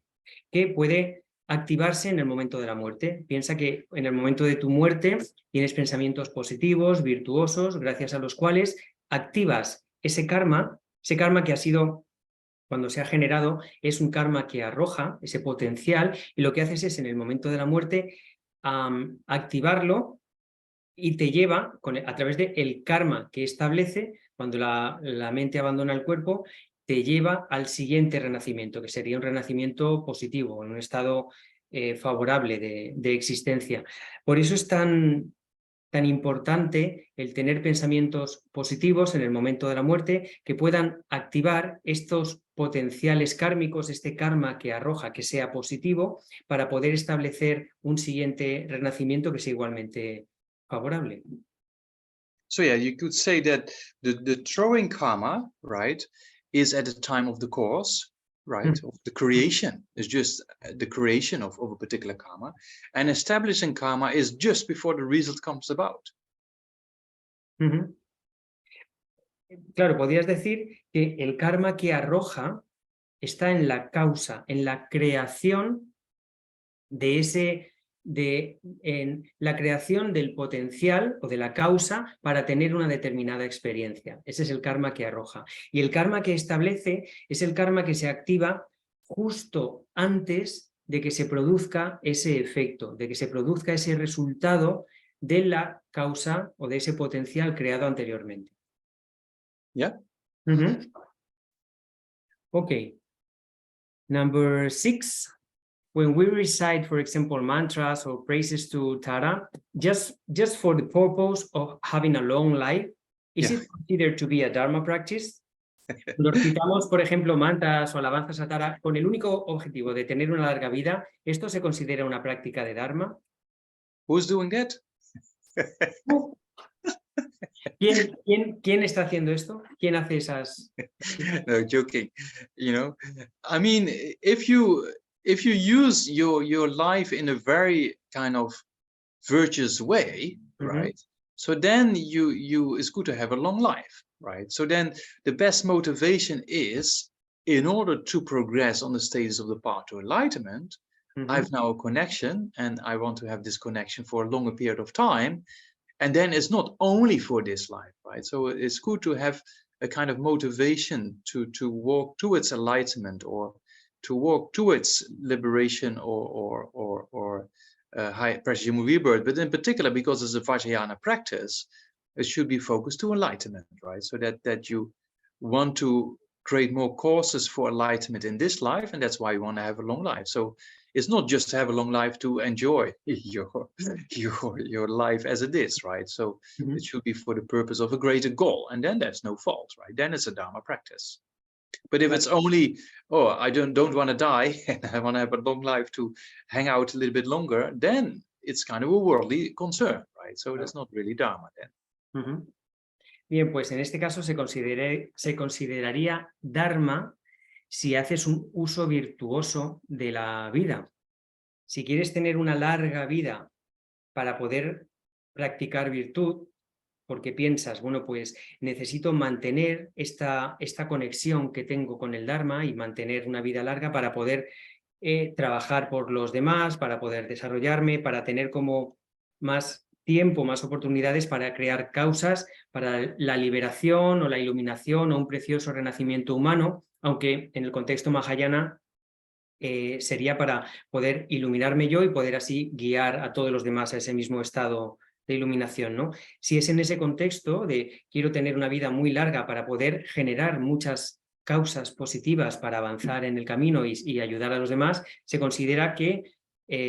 que puede activarse en el momento de la muerte. Piensa que en el momento de tu muerte tienes pensamientos positivos, virtuosos, gracias a los cuales activas ese karma que ha sido, cuando se ha generado, es un karma que arroja ese potencial, y lo que haces es, en el momento de la muerte, activarlo, y te lleva, a través del karma que establece, cuando la mente abandona el cuerpo, te lleva al siguiente renacimiento, que sería un renacimiento positivo, en un estado favorable de existencia. Por eso es tan importante el tener pensamientos positivos en el momento de la muerte, que puedan activar estos potenciales kármicos, este karma que arroja, que sea positivo, para poder establecer un siguiente renacimiento que sea igualmente favorable. So yeah, you could say that the throwing karma, right, is at the time of the cause, right, of the creation. Is just the creation of a particular karma, and establishing karma is just before the result comes about. Claro, podrías decir que el karma que arroja está en la causa, en la creación de en la creación del potencial o de la causa para tener una determinada experiencia. Ese es el karma que arroja. Y el karma que establece es el karma que se activa justo antes de que se produzca ese efecto, de que se produzca ese resultado de la causa o de ese potencial creado anteriormente. Yeah. Okay. Number 6. When we recite, for example, mantras or praises to Tara, just for the purpose of having a long life, is it considered to be a Dharma practice? Cuando recitamos, por ejemplo, mantras o alabanzas a Tara con el único objetivo de tener una larga vida, ¿esto se considera una práctica de Dharma? Who's doing that? ¿Quién está haciendo esto? ¿Quién hace esas? No, joking. You know, I mean, if you use your life in a very kind of virtuous way, right? So then it's good to have a long life, right? So then the best motivation is, in order to progress on the stages of the path to enlightenment, I've now a connection, and I want to have this connection for a longer period of time. And then it's not only for this life, right? So it's good to have a kind of motivation to walk towards enlightenment, or to walk towards liberation, or high pressure rebirth. But in particular, because it's a Vajrayana practice, it should be focused to enlightenment, right? So that you want to create more causes for enlightenment in this life, and that's why you want to have a long life. So it's not just to have a long life to enjoy your life as it is, right? So it should be for the purpose of a greater goal, and then there's no fault, right? Then it's a Dharma practice. But if it's only, oh, I don't want to die and I want to have a long life to hang out a little bit longer, then it's kind of a worldly concern, right? So that's not really Dharma then. Bien, pues en este caso se consideraría Dharma si haces un uso virtuoso de la vida. Si quieres tener una larga vida para poder practicar virtud, porque piensas, bueno, pues necesito mantener esta conexión que tengo con el Dharma y mantener una vida larga para poder trabajar por los demás, para poder desarrollarme, para tener como más tiempo, más oportunidades para crear causas para la liberación o la iluminación o un precioso renacimiento humano, aunque en el contexto Mahayana sería para poder iluminarme yo y poder así guiar a todos los demás a ese mismo estado de iluminación, ¿no? Si es en ese contexto de quiero tener una vida muy larga para poder generar muchas causas positivas para avanzar en el camino y ayudar a los demás, se considera que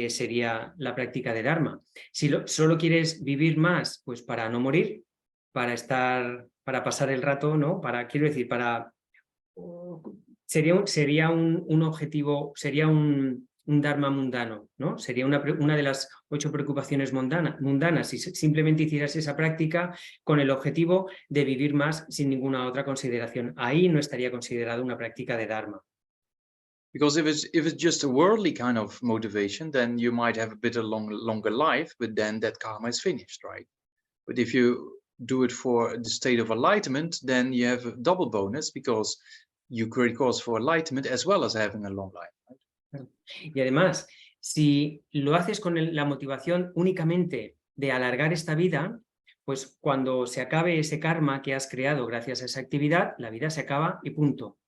sería la práctica de Dharma. Si solo quieres vivir más, pues para no morir, para pasar el rato, ¿no? Quiero decir, sería un objetivo, sería un Dharma mundano, ¿no? Sería una de las 8 preocupaciones mundanas si simplemente hicieras esa práctica con el objetivo de vivir más sin ninguna otra consideración. Ahí no estaría considerado una práctica de Dharma. Because if it's just a worldly kind of motivation, then you might have a bit of longer life, but then that karma is finished, right? But if you do it for the state of enlightenment, then you have a double bonus because you create cause for enlightenment as well as having a long life, right? Y además, si lo haces con la motivación únicamente de alargar esta vida, pues cuando se acabe ese karma que has creado gracias a esa actividad, la vida se acaba y punto.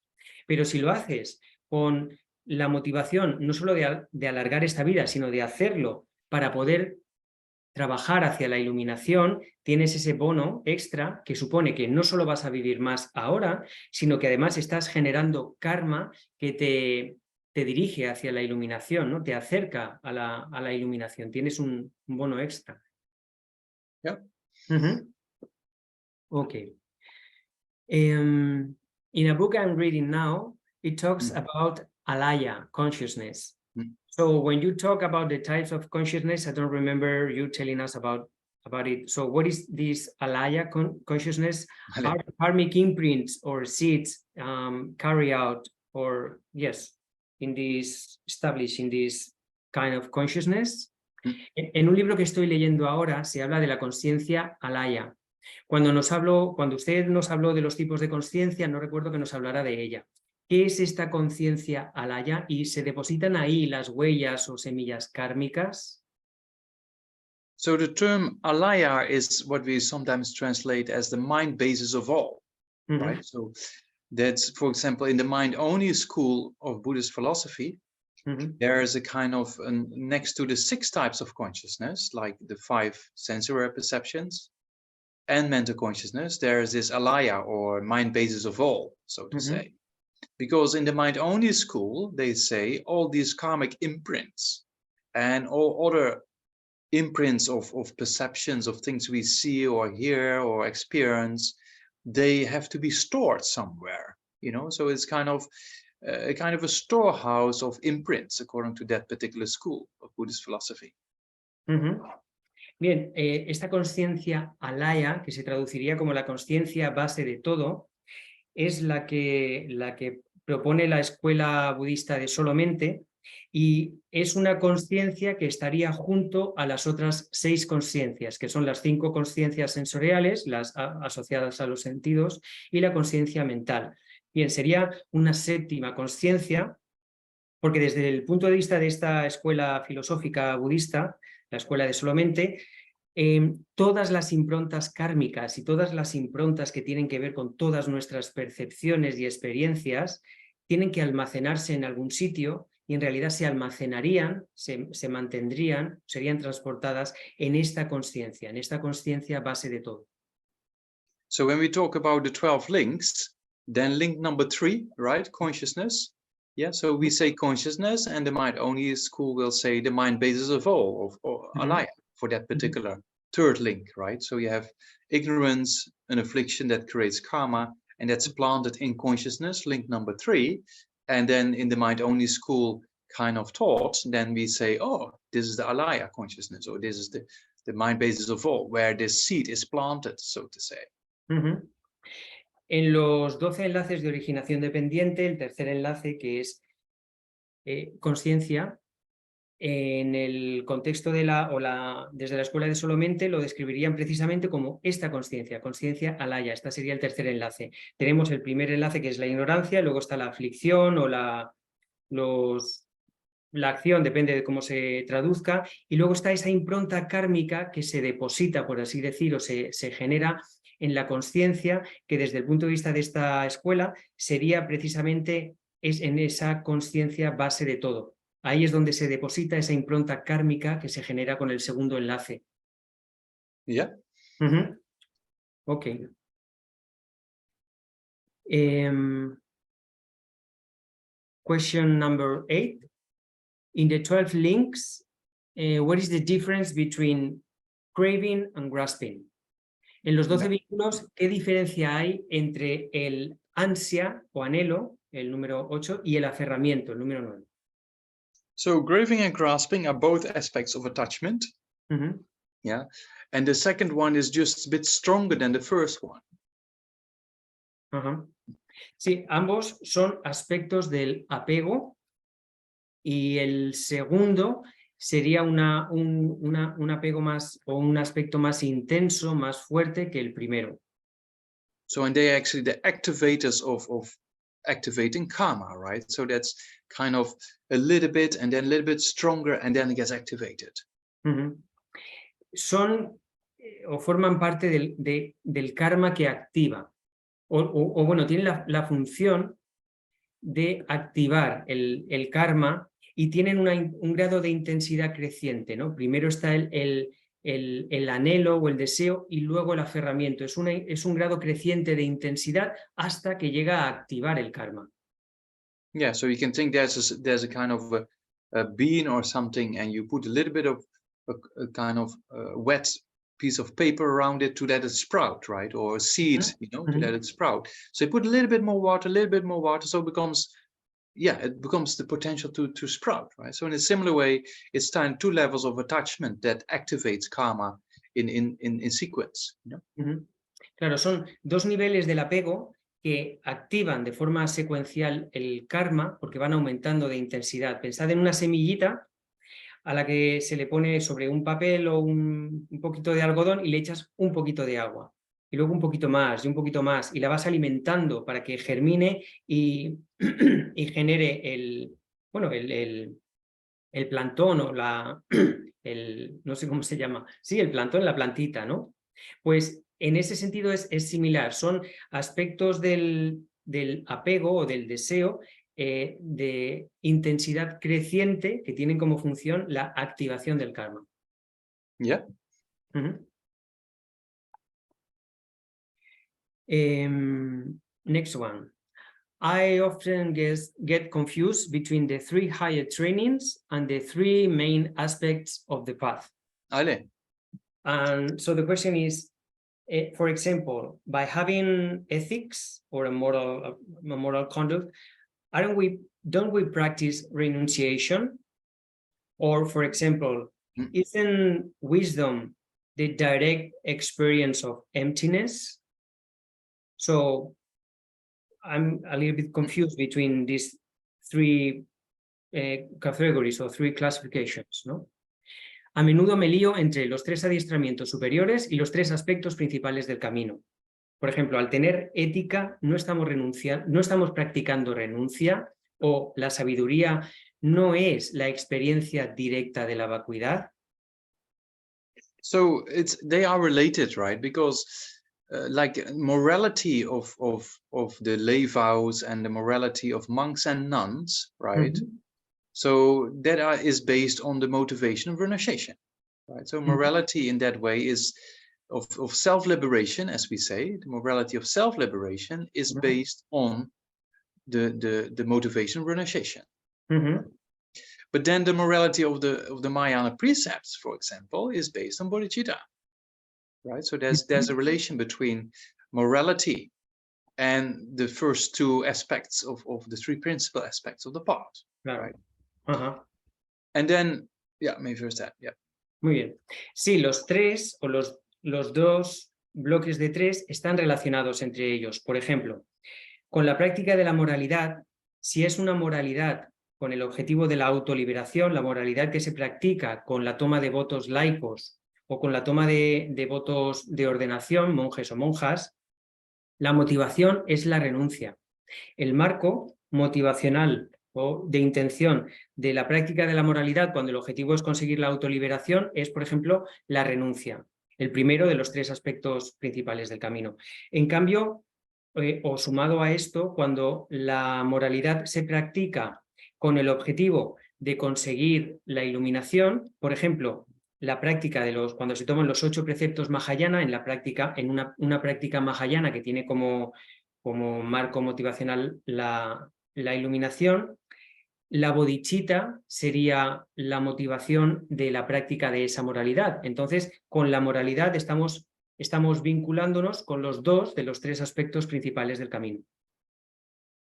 Pero si lo haces con la motivación no solo de alargar esta vida, sino de hacerlo para poder trabajar hacia la iluminación, tienes ese bono extra que supone que no solo vas a vivir más ahora, sino que además estás generando karma que te dirige hacia la iluminación, ¿no? Te acerca a la iluminación. Tienes un bono extra. Yeah. Okay. In a book I'm reading now, it talks about alaya, consciousness. So when you talk about the types of consciousness, I don't remember you telling us about it. So what is this alaya consciousness? Are karmic imprints or seeds carry out or yes, established in this kind of consciousness? En un libro que estoy leyendo ahora se habla de la consciencia alaya. Cuando usted nos habló de los tipos de consciencia, no recuerdo que nos hablara de ella. ¿Qué es esta conciencia alaya? ¿Y se depositan ahí las huellas o semillas kármicas? So the term alaya is what we sometimes translate as the mind basis of all, right? So that's, for example, in the mind-only school of Buddhist philosophy, there is a kind of, next to the 6 types of consciousness, like the 5 sensory perceptions and mental consciousness, there is this alaya or mind basis of all, so to say. Because in the mind-only school, they say all these karmic imprints and all other imprints of perceptions of things we see or hear or experience, they have to be stored somewhere, you know? So it's kind of a storehouse of imprints, according to that particular school of Buddhist philosophy. Bien, esta conciencia alaya, que se traduciría como la conciencia base de todo, es la que propone la escuela budista de Solamente y es una conciencia que estaría junto a las otras 6 conciencias, que son las 5 conciencias sensoriales, las asociadas a los sentidos, y la conciencia mental. Bien, sería una 7ª conciencia, porque desde el punto de vista de esta escuela filosófica budista, la escuela de Solamente, todas las improntas kármicas y todas las improntas que tienen que ver con todas nuestras percepciones y experiencias tienen que almacenarse en algún sitio y en realidad se almacenarían, se mantendrían, serían transportadas en esta conciencia base de todo. So when we talk about the 12 links, then link number 3, right, consciousness. Yeah, so we say consciousness, and the mind-only school will say the mind basis of all, or alaya, for that particular 3rd link, right? So you have ignorance, an affliction that creates karma, and that's planted in consciousness, link number 3. And then in the mind-only school kind of thought, then we say, oh, this is the alaya consciousness, or this is the mind basis of all, where this seed is planted, so to say. En los 12 enlaces de originación dependiente, el tercer enlace, que es conciencia, en el contexto desde la escuela de Solamente lo describirían precisamente como esta conciencia alaya. Esta sería el tercer enlace. Tenemos el primer enlace, que es la ignorancia, luego está la aflicción o la acción, depende de cómo se traduzca, y luego está esa impronta kármica que se deposita, por así decir, o se genera en la conciencia, que desde el punto de vista de esta escuela sería precisamente en esa conciencia base de todo. Ahí es donde se deposita esa impronta kármica que se genera con el segundo enlace. Yeah. Okay. Question number 8. In the 12 links, what is the difference between craving and grasping? En los 12 vínculos, ¿qué diferencia hay entre el ansia o anhelo, el número 8, y el aferramiento, el número 9? So craving and grasping are both aspects of attachment. Yeah. And the second one is just a bit stronger than the first one. Sí, ambos son aspectos del apego y el segundo sería un apego más o un aspecto más intenso, más fuerte que el primero. So and they are actually the activators of activating karma, right? So that's kind of a little bit and then a little bit stronger and then it gets activated. Son o forman parte del karma que activa. O bueno, tienen la función de activar el karma y tienen un grado de intensidad creciente, ¿no? Primero está el anhelo o el deseo y luego el aferramiento. Es un grado creciente de intensidad hasta que llega a activar el karma. Yeah, so you can think there's a kind of a bean or something and you put a little bit of a kind of wet piece of paper around it to let it sprout, right? Or a seed, you know, to let it sprout. So you put a little bit more water, so it becomes the potential to sprout, right? So in a similar way, it's two levels of attachment that activates karma in sequence. You know? Claro, son dos niveles del apego que activan de forma secuencial el karma porque van aumentando de intensidad. Pensad en una semillita a la que se le pone sobre un papel o un poquito de algodón y le echas un poquito de agua. Y luego un poquito más y un poquito más. Y la vas alimentando para que germine y genere el plantón o no sé cómo se llama. Sí, el plantón, la plantita, ¿no? Pues en ese sentido es similar. Son aspectos del apego o del deseo de intensidad creciente que tienen como función la activación del karma. Yeah. Next one. I often get confused between the 3 higher trainings and the 3 main aspects of the path. Ale. And so the question is, for example, by having ethics or a moral conduct, don't we practice renunciation? Or, for example, isn't wisdom the direct experience of emptiness? So I'm a little bit confused between these 3 categories or 3 classifications, ¿no? A menudo me lío entre los 3 adiestramientos superiores y los 3 aspectos principales del camino. Por ejemplo, al tener ética no estamos practicando renuncia, o la sabiduría no es la experiencia directa de la vacuidad. So they are related, right? Because like morality of the lay vows and the morality of monks and nuns, right? So that is based on the motivation of renunciation, right? So morality in that way is of self-liberation, as we say. The morality of self-liberation is based on the motivation of renunciation. But then the morality of the Mahayana precepts, for example, is based on bodhicitta, right? So there's a relation between morality and the first 2 aspects of the 3 principal aspects of the path, right? And then, yeah, maybe first that, yeah. Muy bien. Sí, los 3 o los 2 bloques de 3 están relacionados entre ellos. Por ejemplo, con la práctica de la moralidad, si es una moralidad con el objetivo de la autoliberación, la moralidad que se practica con la toma de votos laicos o con la toma de votos de ordenación, monjes o monjas, la motivación es la renuncia. El marco motivacional o de intención de la práctica de la moralidad cuando el objetivo es conseguir la autoliberación es, por ejemplo, la renuncia, el primero de los 3 aspectos principales del camino. En cambio, o sumado a esto, cuando la moralidad se practica con el objetivo de conseguir la iluminación, por ejemplo, la práctica de cuando se toman los 8 preceptos Mahayana, en una práctica Mahayana que tiene como marco motivacional la iluminación, la bodhicitta sería la motivación de la práctica de esa moralidad. Entonces, con la moralidad estamos vinculándonos con los 2 de los 3 aspectos principales del camino.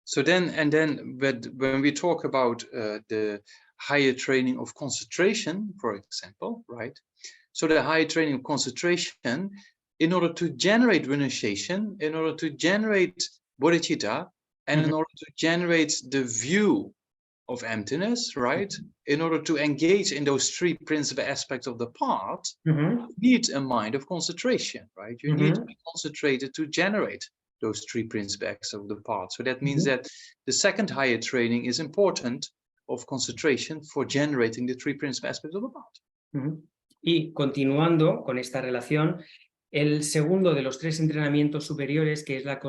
So then, when we talk about the higher training of concentration, for example, right? So the higher training of concentration, in order to generate renunciation, in order to generate bodhicitta, and in order to generate the view of emptiness, right? In order to engage in those 3 principal aspects of the path, you need a mind of concentration, right? You need to be concentrated to generate those 3 principal aspects of the path. So that means that the second higher training is important of concentration for generating the 3 principal aspects of the path. Y continuando con esta relación, el segundo de los 3 entrenamientos superiores, que es la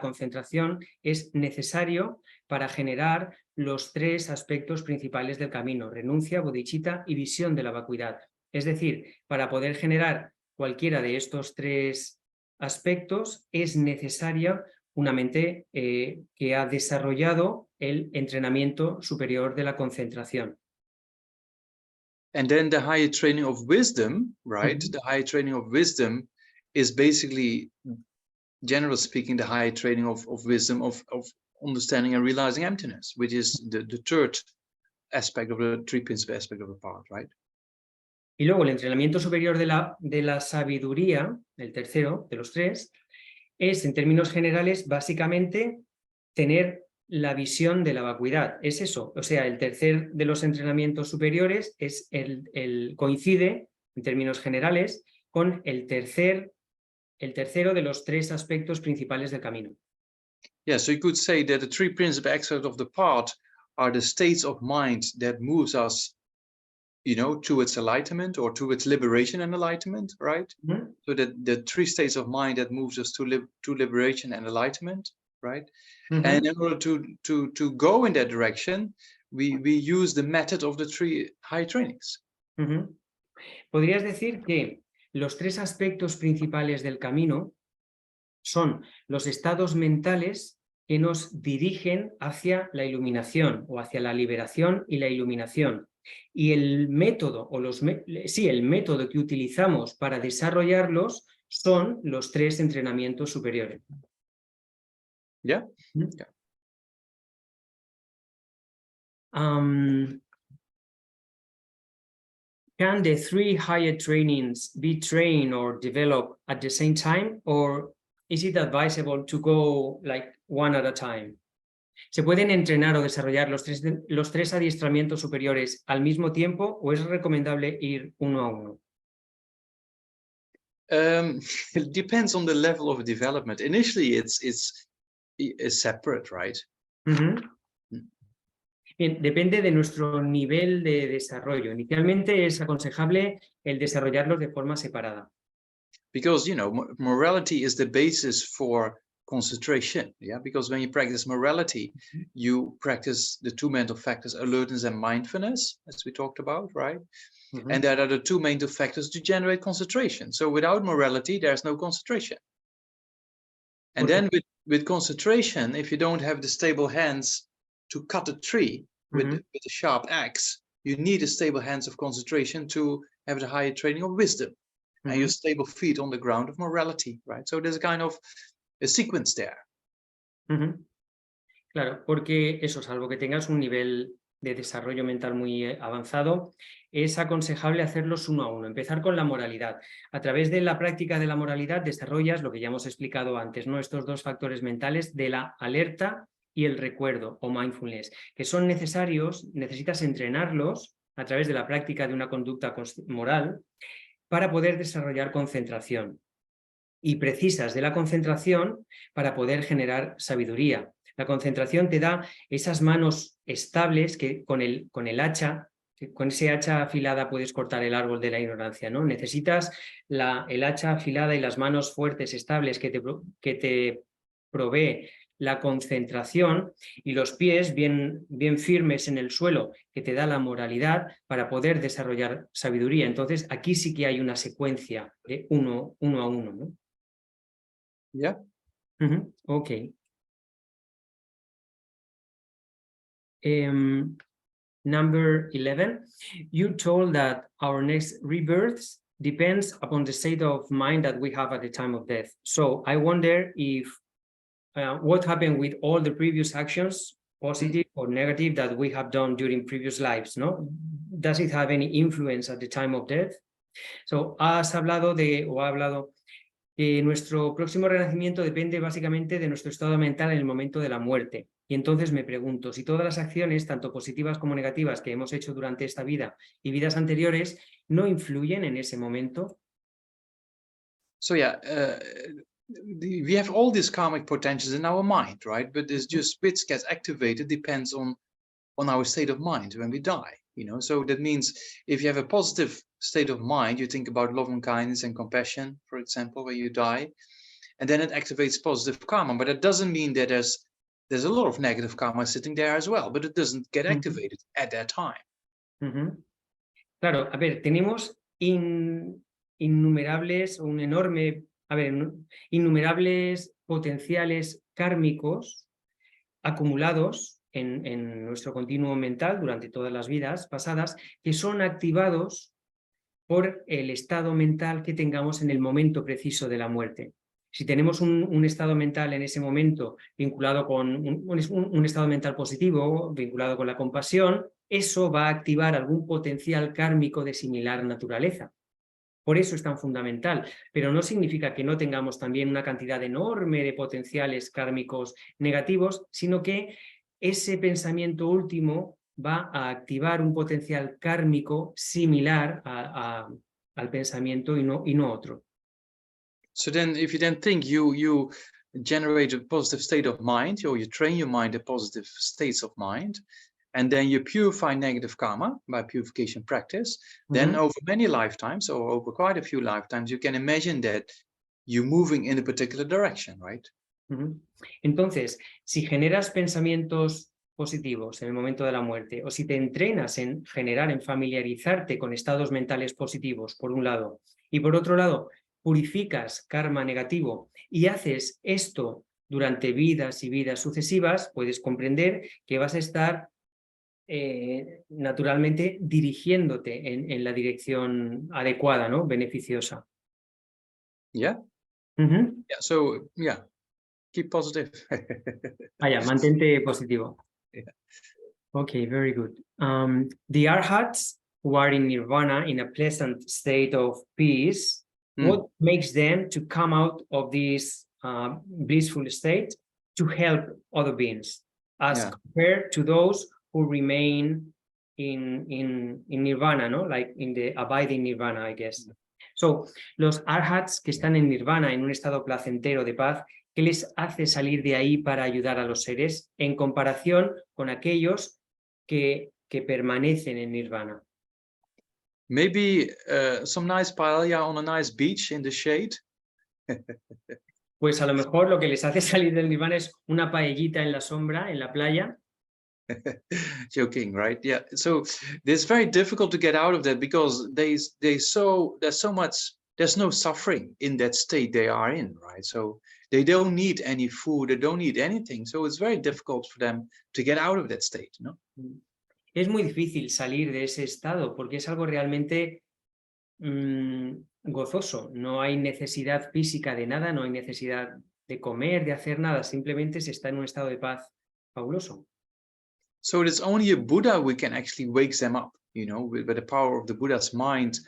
concentración, es necesario para generar los 3 aspectos principales del camino: renuncia, bodhicitta y visión de la vacuidad. Es decir, para poder generar cualquiera de estos 3 aspectos es necesaria una mente que ha desarrollado el entrenamiento superior de la concentración. And then the higher training of wisdom, right? The higher training of wisdom is basically, generally speaking, the higher training of wisdom of understanding and realizing emptiness, which is the 3rd aspect of the 3 principal aspect of the path, right? Y luego el entrenamiento superior de la sabiduría, el tercero de los 3, es, en términos generales, básicamente tener la visión de la vacuidad. Es eso, o sea, el tercer de los entrenamientos superiores es coincide, en términos generales, con el tercero de los 3 aspectos principales del camino. Yeah, so you could say that the 3 principal aspects of the path are the states of mind that moves us, you know, towards enlightenment or towards liberation and enlightenment, right? So that the 3 states of mind that moves us to liberation and enlightenment, right? And in order to go in that direction, we use the method of the 3 high trainings. Podrías decir que los 3 aspectos principales del camino son los estados mentales que nos dirigen hacia la iluminación o hacia la liberación y la iluminación. Y el método, el método que utilizamos para desarrollarlos son los 3 entrenamientos superiores. Yeah. Can the 3 higher trainings be trained or developed at the same time, or is it advisable to go like one at a time? ¿Se pueden entrenar o desarrollar los 3 adiestramientos superiores al mismo tiempo, o es recomendable ir uno a uno? It depends on the level of development. Initially, it's separate, right? Bien, depende de nuestro nivel de desarrollo. Inicialmente es aconsejable el desarrollarlos de forma separada. Because, you know, morality is the basis for concentration, yeah? Because when you practice morality, you practice the 2 mental factors, alertness and mindfulness, as we talked about, right? And that are the 2 mental factors to generate concentration. So without morality, there's no concentration. And then with concentration, if you don't have the stable hands to cut a tree with a sharp axe, you need a stable hands of concentration to have the higher training of wisdom and your stable feet on the ground of morality, right? So there's a kind of a sequence there. Claro, porque eso, salvo que tengas un nivel de desarrollo mental muy avanzado, es aconsejable hacerlos uno a uno, empezar con la moralidad. A través de la práctica de la moralidad desarrollas lo que ya hemos explicado antes, ¿no? Estos 2 factores mentales de la alerta y el recuerdo o mindfulness, que son necesarios, necesitas entrenarlos a través de la práctica de una conducta moral para poder desarrollar concentración. Y precisas de la concentración para poder generar sabiduría. La concentración te da esas manos estables que con el hacha, con ese hacha afilada puedes cortar el árbol de la ignorancia, ¿no? Necesitas el hacha afilada y las manos fuertes, estables que te provee la concentración y los pies bien firmes en el suelo, que te da la moralidad para poder desarrollar sabiduría. Entonces, aquí sí que hay una secuencia de uno a uno, ¿no? Yeah. Ok. Number 11, you told that our next rebirths depends upon the state of mind that we have at the time of death. So I wonder if what happened with all the previous actions, positive or negative, that we have done during previous lives, ¿no? Does it have any influence at the time of death? So ha hablado que nuestro próximo renacimiento depende básicamente de nuestro estado mental en el momento de la muerte. Y entonces me pregunto si todas las acciones, tanto positivas como negativas, que hemos hecho durante esta vida y vidas anteriores, no influyen en ese momento. So yeah, we have all these karmic potentials in our mind, right? But it's just which gets activated depends on our state of mind when we die, you know. So that means if you have a positive state of mind, you think about love and kindness and compassion, for example, when you die, and then it activates positive karma. But that doesn't mean that there's a lot of negative karma sitting there as well, but it doesn't get activated at that time. Claro, a ver, tenemos innumerables potenciales kármicos acumulados en nuestro continuo mental durante todas las vidas pasadas, que son activados por el estado mental que tengamos en el momento preciso de la muerte. Si tenemos un estado mental en ese momento vinculado con un estado mental positivo, vinculado con la compasión, eso va a activar algún potencial kármico de similar naturaleza. Por eso es tan fundamental, pero no significa que no tengamos también una cantidad enorme de potenciales kármicos negativos, sino que ese pensamiento último va a activar un potencial kármico similar al pensamiento y no otro. So then if you then think you generate a positive state of mind, or you train your mind in positive states of mind, and then you purify negative karma by purification practice, then over many lifetimes, or over quite a few lifetimes, you can imagine that you're moving in a particular direction, right? Entonces, si generas pensamientos positivos en el momento de la muerte, o si te entrenas en familiarizarte con estados mentales positivos, por un lado, y por otro lado, purificas karma negativo y haces esto durante vidas y vidas sucesivas, puedes comprender que vas a estar naturalmente dirigiéndote en la dirección adecuada, ¿no? Beneficiosa. Yeah. Yeah. So yeah, keep positive. Vaya, mantente positivo. Yeah. Okay, very good. The arhats who are in nirvana, in a pleasant state of peace, what makes them to come out of this blissful state to help other beings, as compared to those who remain in nirvana, no? Like in the abiding nirvana, I guess. So, los arhats que están en nirvana, en un estado placentero de paz, ¿qué les hace salir de ahí para ayudar a los seres en comparación con aquellos que permanecen en nirvana? Maybe some nice paella on a nice beach in the shade. Pues a lo mejor lo que les hace salir del nirvana es una paellita en la sombra, en la playa. Joking, right? Yeah. So it's very difficult to get out of that because there's no suffering in that state they are in, right? So they don't need any food, they don't need anything. So it's very difficult for them to get out of that state, you know? Es muy difícil salir de ese estado porque es algo realmente gozoso. No hay necesidad física de nada, no hay necesidad de comer, de hacer nada. Simplemente se está en un estado de paz fabuloso. So it's only a Buddha we can actually wake them up, you know, with the power of the Buddha's mind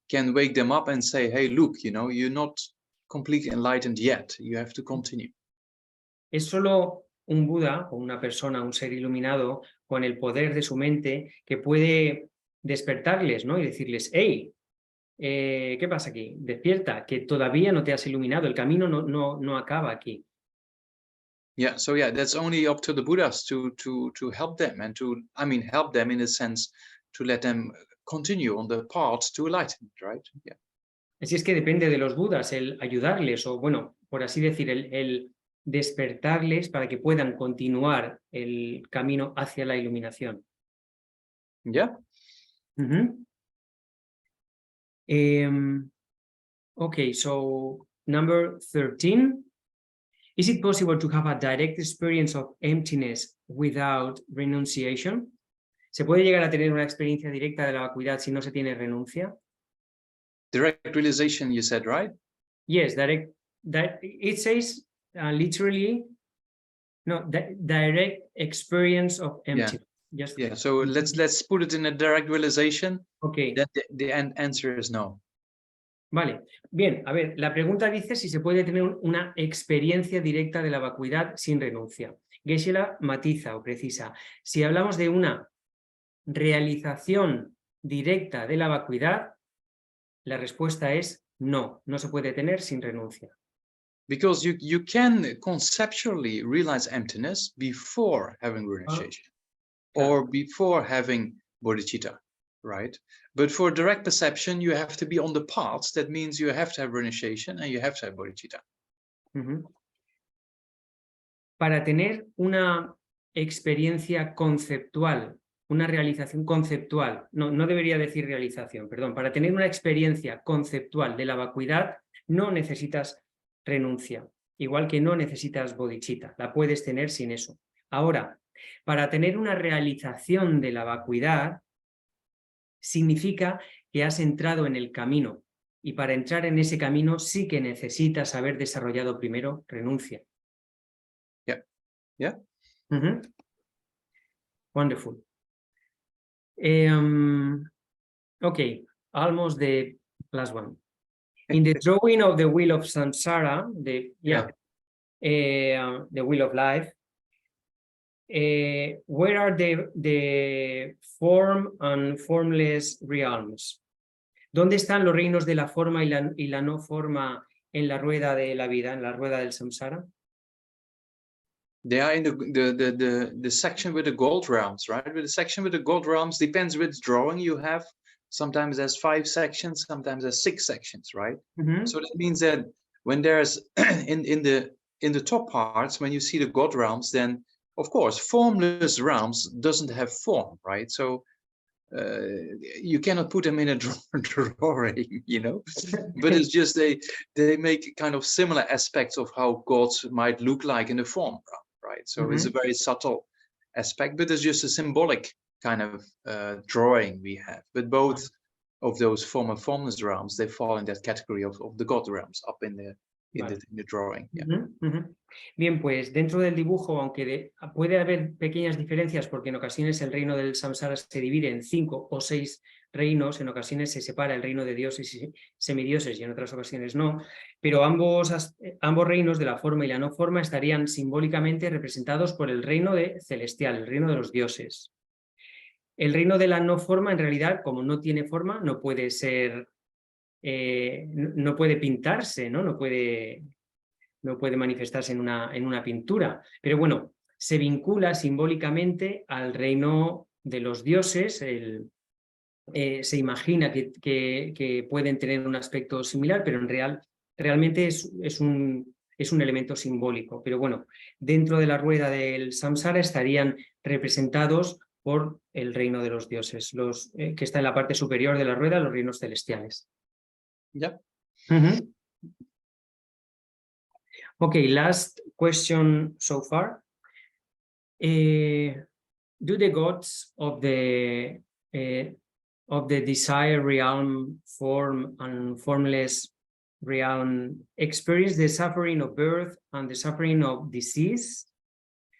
can wake them up and say, hey, look, you know, you're not completely enlightened yet. You have to continue. Es solo un Buda o una persona, un ser iluminado con el poder de su mente que puede despertarles, ¿no? Y decirles, hey, ¿qué pasa aquí? Despierta, que todavía no te has iluminado, el camino no acaba aquí. Yeah, so yeah, that's only up to the Buddhas to help them and help them in a sense to let them continue on the path to enlightenment, right? Yeah. Así es que depende de los Budas el ayudarles o, bueno, por así decir, el despertarles para que puedan continuar el camino hacia la iluminación. Yeah. Okay, so number 13. Is it possible to have a direct experience of emptiness without renunciation? ¿Se puede llegar a tener una experiencia directa de la vacuidad si no se tiene renuncia? Direct realization, you said, right? Yes, direct. It says literally, no, direct experience of emptiness. Yeah. So let's put it in a direct realization. Okay. That the answer is no. Vale, bien, a ver, la pregunta dice si se puede tener una experiencia directa de la vacuidad sin renuncia. Geshe-la matiza o precisa. Si hablamos de una realización directa de la vacuidad, la respuesta es no, no se puede tener sin renuncia. Because you can conceptually realize emptiness before having renunciation or before having bodhicitta, right? But for direct perception, you have to be on the paths. That means you have to have renunciation and you have to have bodhicitta. Para tener una experiencia conceptual, una realización conceptual, no debería decir realización, perdón, para tener una experiencia conceptual de la vacuidad no necesitas renuncia, igual que no necesitas bodhicitta, la puedes tener sin eso. Ahora, para tener una realización de la vacuidad significa que has entrado en el camino y para entrar en ese camino sí que necesitas haber desarrollado primero renuncia. Yeah. Wonderful. Okay, almost the last one. In the drawing of the wheel of samsara, the wheel of life, where are the form and formless realms? ¿Dónde están los reinos de la forma y la no forma en la rueda de la vida, en la rueda del samsara? They are in the section with the gold realms, right? With the section with the gold realms depends which drawing you have. Sometimes there's 5 sections, sometimes there's 6 sections, right? So that means that when there's in the top parts, when you see the god realms, then of course formless realms doesn't have form, right? So you cannot put them in a drawing, you know. But it's just they make kind of similar aspects of how gods might look like in the form realm, right? So it's a very subtle aspect, but it's just a symbolic kind of drawing we have. But both of those form and formless realms, they fall in that category of the god realms up in the drawing. Bien, pues dentro del dibujo, aunque puede haber pequeñas diferencias porque en ocasiones el reino del samsara se divide en 5 o 6 reinos, en ocasiones se separa el reino de dioses y semidioses y en otras ocasiones no, pero ambos reinos de la forma y la no forma estarían simbólicamente representados por el reino celestial, el reino de los dioses. El reino de la no forma, en realidad, como no tiene forma, no puede ser, no puede pintarse, ¿no? No puede manifestarse en una pintura. Pero bueno, se vincula simbólicamente al reino de los dioses. Se imagina que pueden tener un aspecto similar, pero realmente es un elemento simbólico. Pero bueno, dentro de la rueda del samsara estarían representados por el reino de los dioses, que está en la parte superior de la rueda, los reinos celestiales. Yeah. Okay, last question so far. Do the gods of the desire realm, form and formless realm experience the suffering of birth and the suffering of disease?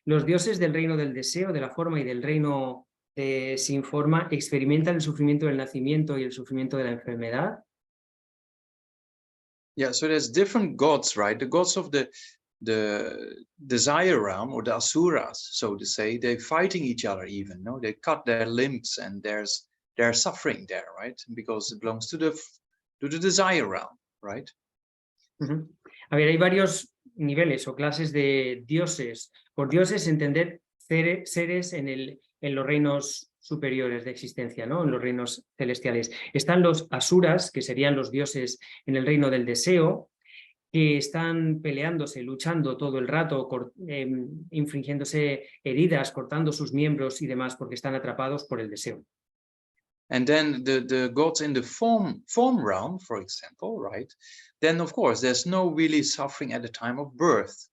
Los dioses del reino del deseo, de la forma y del reino sin forma experimentan el sufrimiento del nacimiento y el sufrimiento de la enfermedad. Yeah, so there's different gods, right? The gods of the desire realm, or the asuras, so to say, they're fighting each other even, no? They cut their limbs and there's suffering there, right? Because it belongs to the desire realm, right? A ver, hay varios niveles o clases de dioses. Por dioses entender seres en los reinos superiores de existencia, ¿no? En los reinos celestiales. Están los asuras, que serían los dioses en el reino del deseo, que están peleándose, luchando todo el rato, infringiéndose heridas, cortando sus miembros y demás porque están atrapados por el deseo. And then the gods in the form realm, for example, right? Then of course there's no really suffering at the time of birth,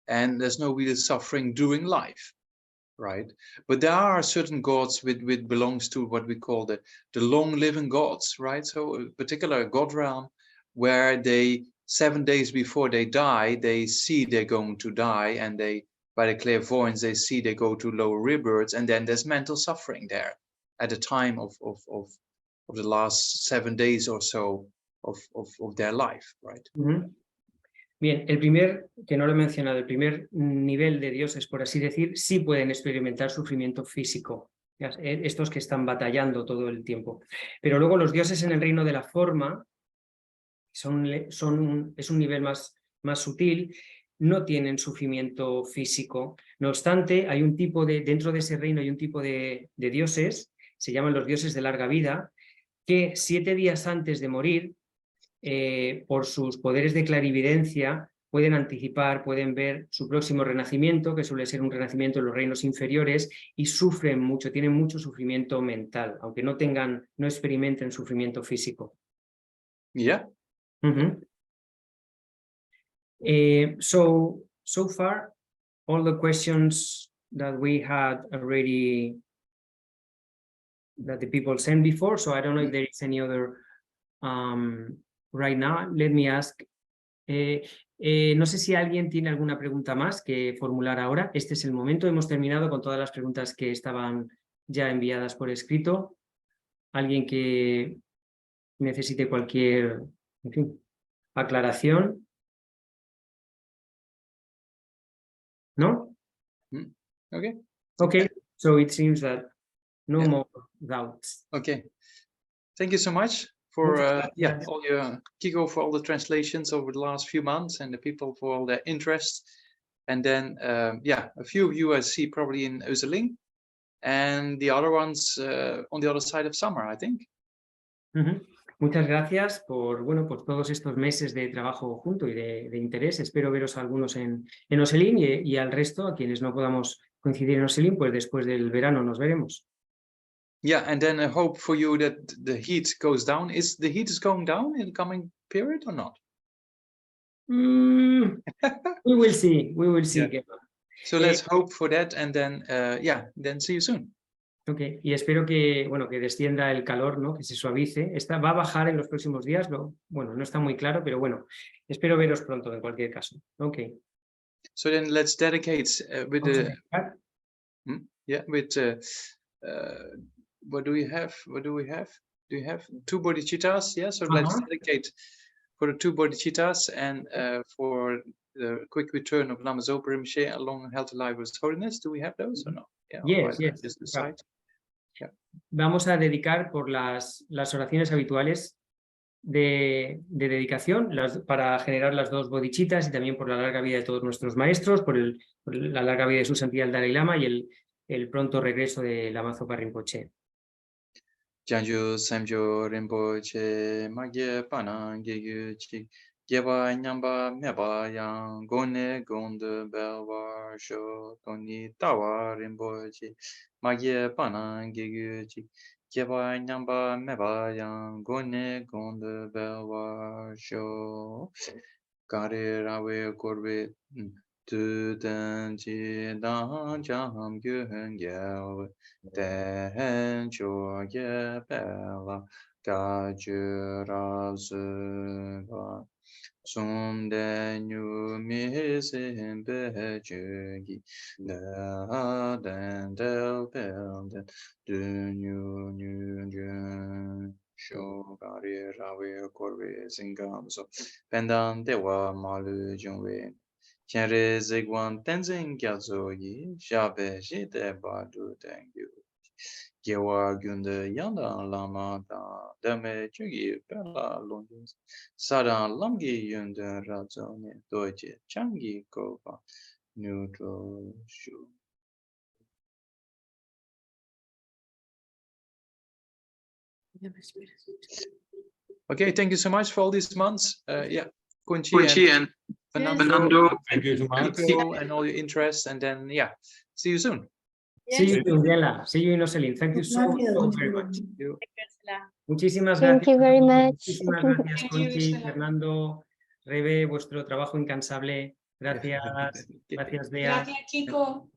and there's no really suffering during life, right? But there are certain gods which belongs to what we call the long living gods, right? So a particular god realm where they 7 days before they die, they see they're going to die, and they, by the clairvoyance, they see they go to lower rebirths, and then there's mental suffering there at the time of the last 7 days or so of their life, right? Bien, el primer, que no lo he mencionado, el primer nivel de dioses, por así decir, sí pueden experimentar sufrimiento físico, estos que están batallando todo el tiempo. Pero luego los dioses en el reino de la forma es un nivel más sutil, no tienen sufrimiento físico. No obstante, hay un tipo dentro de ese reino hay un tipo de dioses, se llaman los dioses de larga vida, que 7 días antes de morir, por sus poderes de clarividencia, pueden anticipar, pueden ver su próximo renacimiento, que suele ser un renacimiento en los reinos inferiores, y sufren mucho, tienen mucho sufrimiento mental, aunque no experimenten sufrimiento físico. Yeah. So far, all the questions that we had already, that the people sent before, so I don't know if there is any other right now. Let me ask. No sé si alguien tiene alguna pregunta más que formular ahora. Este es el momento. Hemos terminado con todas las preguntas que estaban ya enviadas por escrito. Alguien que necesite cualquier, en fin, aclaración. ¿No? Okay. Okay. So it seems that no more doubts. Okay. Thank you so much for all your Kiko, for all the translations over the last few months, and the people for all their interest. And then a few of you I see probably in Özeling, and the other ones on the other side of summer, I think. Muchas gracias por todos estos meses de trabajo junto y de interés. Espero veros a algunos en Özeling y al resto, a quienes no podamos coincidir en Özeling, pues después del verano nos veremos. Yeah, and then I hope for you that the heat goes down. Is the heat going down in the coming period or not? We will see. We will see. Yeah. So let's hope for that, and then then see you soon. Okay. Y espero que descienda el calor, ¿no? Que se suavice. Va a bajar en los próximos días. No está muy claro, pero bueno, espero veros pronto en cualquier caso. Okay. So then let's dedicate with the what do we have? Do you have 2 bodhicittas? Yeah, so let's dedicate for the 2 bodhicittas and for the quick return of Lama Zopa Rinpoche along Healthy Life with Holiness. Do we have those or no? Yeah, yes. Just decide. Yeah. Vamos a dedicar por las oraciones habituales de dedicación para generar las 2 bodhicittas y también por la larga vida de todos nuestros maestros, por la larga vida de su santidad el Dalai Lama y el pronto regreso de Lama Zopa Rinpoche. Janju Samjo Rinpoche Magye Panang Gyu Chi Geba Nyamba Meba Yang Gone Gonde Belwa Sho Toni Tawa Rinpoche Magye Panang Gyu Chi Geba Nyamba Meba Yang Gone Gonde Belwa Sho Kare Rawe Korbe Tu Den Chi Dan Jam Gyun Gyawe Den Cho Ye Bela Ga Ju Ra Zu Ba Sun Den Yu Mi Sin Be Ju Gi Da Den Del Bel Den Dun Yu Nyu Jun Sho Gari Rawe Korwe Singam So Pendan Dewa Malu Jungwe Chenre Zigwan Tenzin Gyazo Yi Shabe Shite Badu Tengyu Gewa Gunda Yanda Lama Da Dame Chugi Bella Longjus Sadan Lamgi Yunda Razone Doje Changi Kopa Neutral Shu. Okay, thank you so much for all these months. Conchi and Fernando, Thank you so much. Nico, and all your interest. And then, yeah, see you soon. See you, Daniela. See you, Inocelin. Thank you so very much. Muchísimas Thank gracias. you very much. Muchísimas gracias, Thank you, Conchi, Gisela. Fernando, Rebe, vuestro trabajo incansable. Gracias. Gracias, Bea. Gracias, Chico.